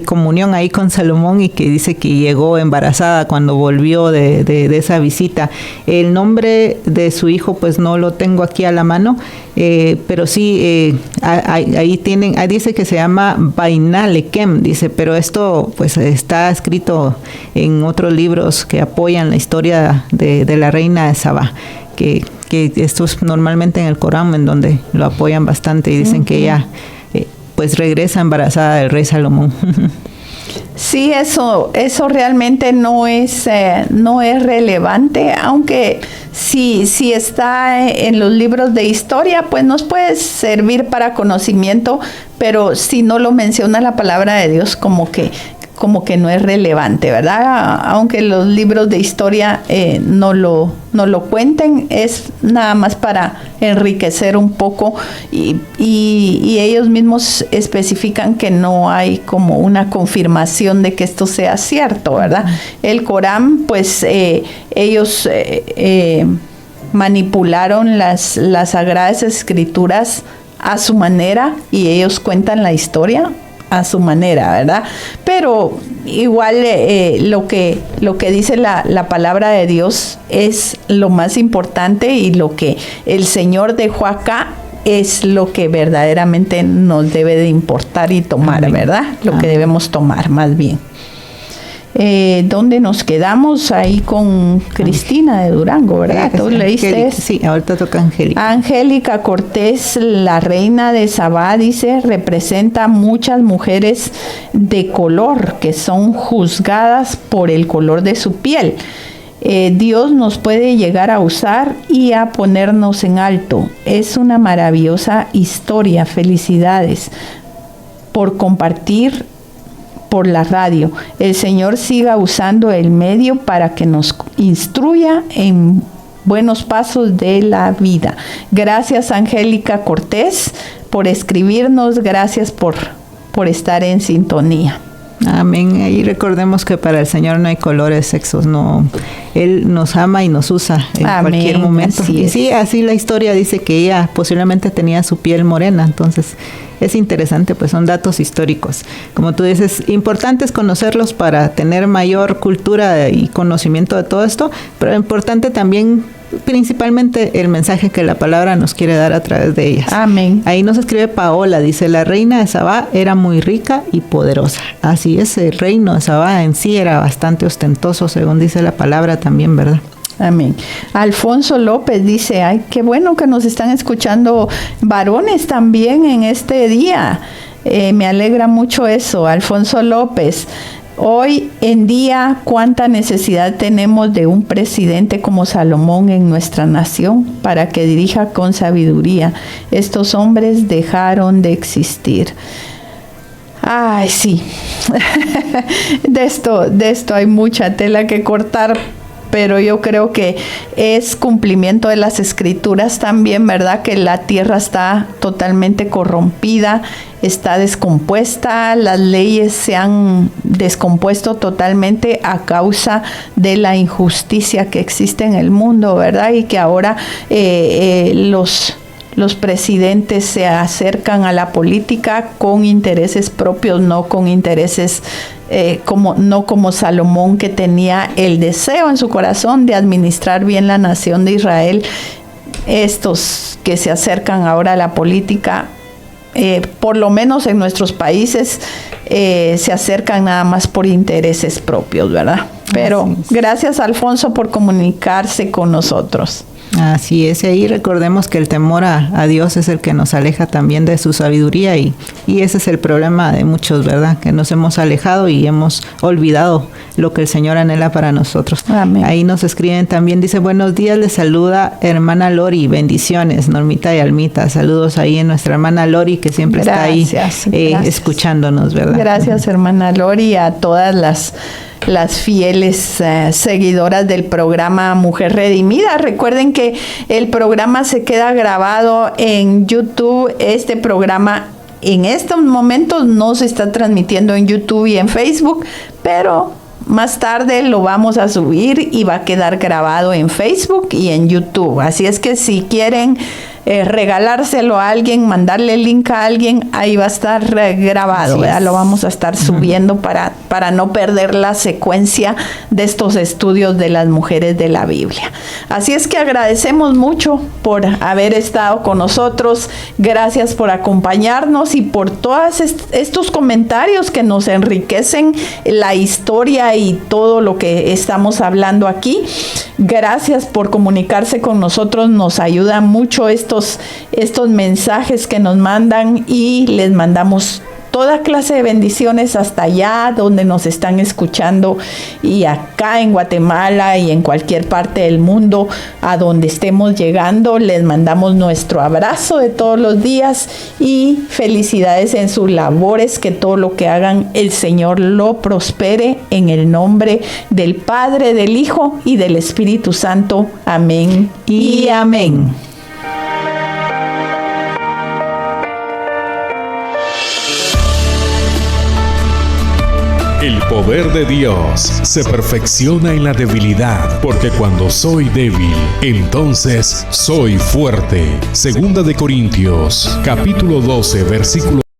comunión ahí con Salomón, y que dice que llegó embarazada cuando volvió de esa visita. El nombre de su hijo pues no lo tengo aquí a la mano, pero sí ahí dice que se llama Bainalekem, dice, pero esto pues está escrito en otros libros que apoyan la historia de la reina de Sabá, que esto es normalmente en el Corán, en donde lo apoyan bastante, y dicen que ella pues regresa embarazada del rey Salomón. Sí, eso realmente no es relevante, aunque si está en los libros de historia, pues nos puede servir para conocimiento, pero si no lo menciona la palabra de Dios, como que no es relevante, ¿verdad? Aunque los libros de historia no lo cuenten, es nada más para enriquecer un poco y ellos mismos especifican que no hay como una confirmación de que esto sea cierto, ¿verdad? El Corán, pues ellos manipularon las Sagradas Escrituras a su manera y ellos cuentan la historia a su manera, ¿verdad? Pero igual lo que dice la palabra de Dios es lo más importante, y lo que el Señor dejó acá es lo que verdaderamente nos debe de importar y tomar, amén, ¿verdad? Lo que debemos tomar, más bien. ¿Dónde nos quedamos? Ahí con Cristina de Durango, ¿verdad? ¿Tú leíste? Sí, ahorita toca Angélica. Angélica Cortés, la reina de Sabá, dice, representa muchas mujeres de color que son juzgadas por el color de su piel. Dios nos puede llegar a usar y a ponernos en alto. Es una maravillosa historia. Felicidades por compartir por la radio. El Señor siga usando el medio para que nos instruya en buenos pasos de la vida. Gracias, Angélica Cortés, por escribirnos. Gracias por estar en sintonía. Amén. Y recordemos que para el Señor no hay colores, sexos, no. Él nos ama y nos usa en cualquier momento. Y sí, así la historia dice que ella posiblemente tenía su piel morena, entonces es interesante, pues son datos históricos. Como tú dices, importantes conocerlos para tener mayor cultura y conocimiento de todo esto, pero importante también, principalmente, el mensaje que la palabra nos quiere dar a través de ellas. Amén. Ahí nos escribe Paola, dice, la reina de Sabá era muy rica y poderosa. Así es, el reino de Sabá en sí era bastante ostentoso, según dice la palabra también, ¿verdad? Amén. Alfonso López dice, ay, qué bueno que nos están escuchando varones también en este día. Me alegra mucho eso, Alfonso López. Hoy en día, cuánta necesidad tenemos de un presidente como Salomón en nuestra nación para que dirija con sabiduría. Estos hombres dejaron de existir. Ay, sí. De esto hay mucha tela que cortar, pero yo creo que es cumplimiento de las Escrituras también, ¿verdad? Que la tierra está totalmente corrompida, está descompuesta, las leyes se han descompuesto totalmente a causa de la injusticia que existe en el mundo, ¿verdad? Y que ahora los presidentes se acercan a la política con intereses propios, no con intereses como Salomón, que tenía el deseo en su corazón de administrar bien la nación de Israel. Estos que se acercan ahora a la política, por lo menos en nuestros países, se acercan nada más por intereses propios, ¿verdad? Pero gracias, Alfonso, por comunicarse con nosotros. Así es, y ahí recordemos que el temor a Dios es el que nos aleja también de su sabiduría, y ese es el problema de muchos, ¿verdad? Que nos hemos alejado y hemos olvidado lo que el Señor anhela para nosotros. Amén. Ahí nos escriben también, dice, buenos días, les saluda hermana Lori, bendiciones, Normita y Almita, saludos ahí en nuestra hermana Lori, que siempre está ahí escuchándonos, ¿verdad? Gracias, hermana Lori, a todas las fieles seguidoras del programa Mujer Redimida. Recuerden que el programa se queda grabado en YouTube. Este programa en estos momentos no se está transmitiendo en YouTube y en Facebook, pero más tarde lo vamos a subir y va a quedar grabado en Facebook y en YouTube. Así es que si quieren regalárselo a alguien, mandarle el link a alguien, ahí va a estar grabado, ¿verdad? Lo vamos a estar subiendo para no perder la secuencia de estos estudios de las mujeres de la Biblia. Así es que agradecemos mucho por haber estado con nosotros. Gracias por acompañarnos y por todos estos comentarios que nos enriquecen la historia y todo lo que estamos hablando aquí. Gracias por comunicarse con nosotros, nos ayuda mucho estos mensajes que nos mandan, y les mandamos toda clase de bendiciones hasta allá donde nos están escuchando, y acá en Guatemala y en cualquier parte del mundo a donde estemos llegando. Les mandamos nuestro abrazo de todos los días y felicidades en sus labores, que todo lo que hagan el Señor lo prospere en el nombre del Padre, del Hijo y del Espíritu Santo. Amén y amén. El poder de Dios se perfecciona en la debilidad, porque cuando soy débil, entonces soy fuerte. Segunda de Corintios, capítulo 12, versículo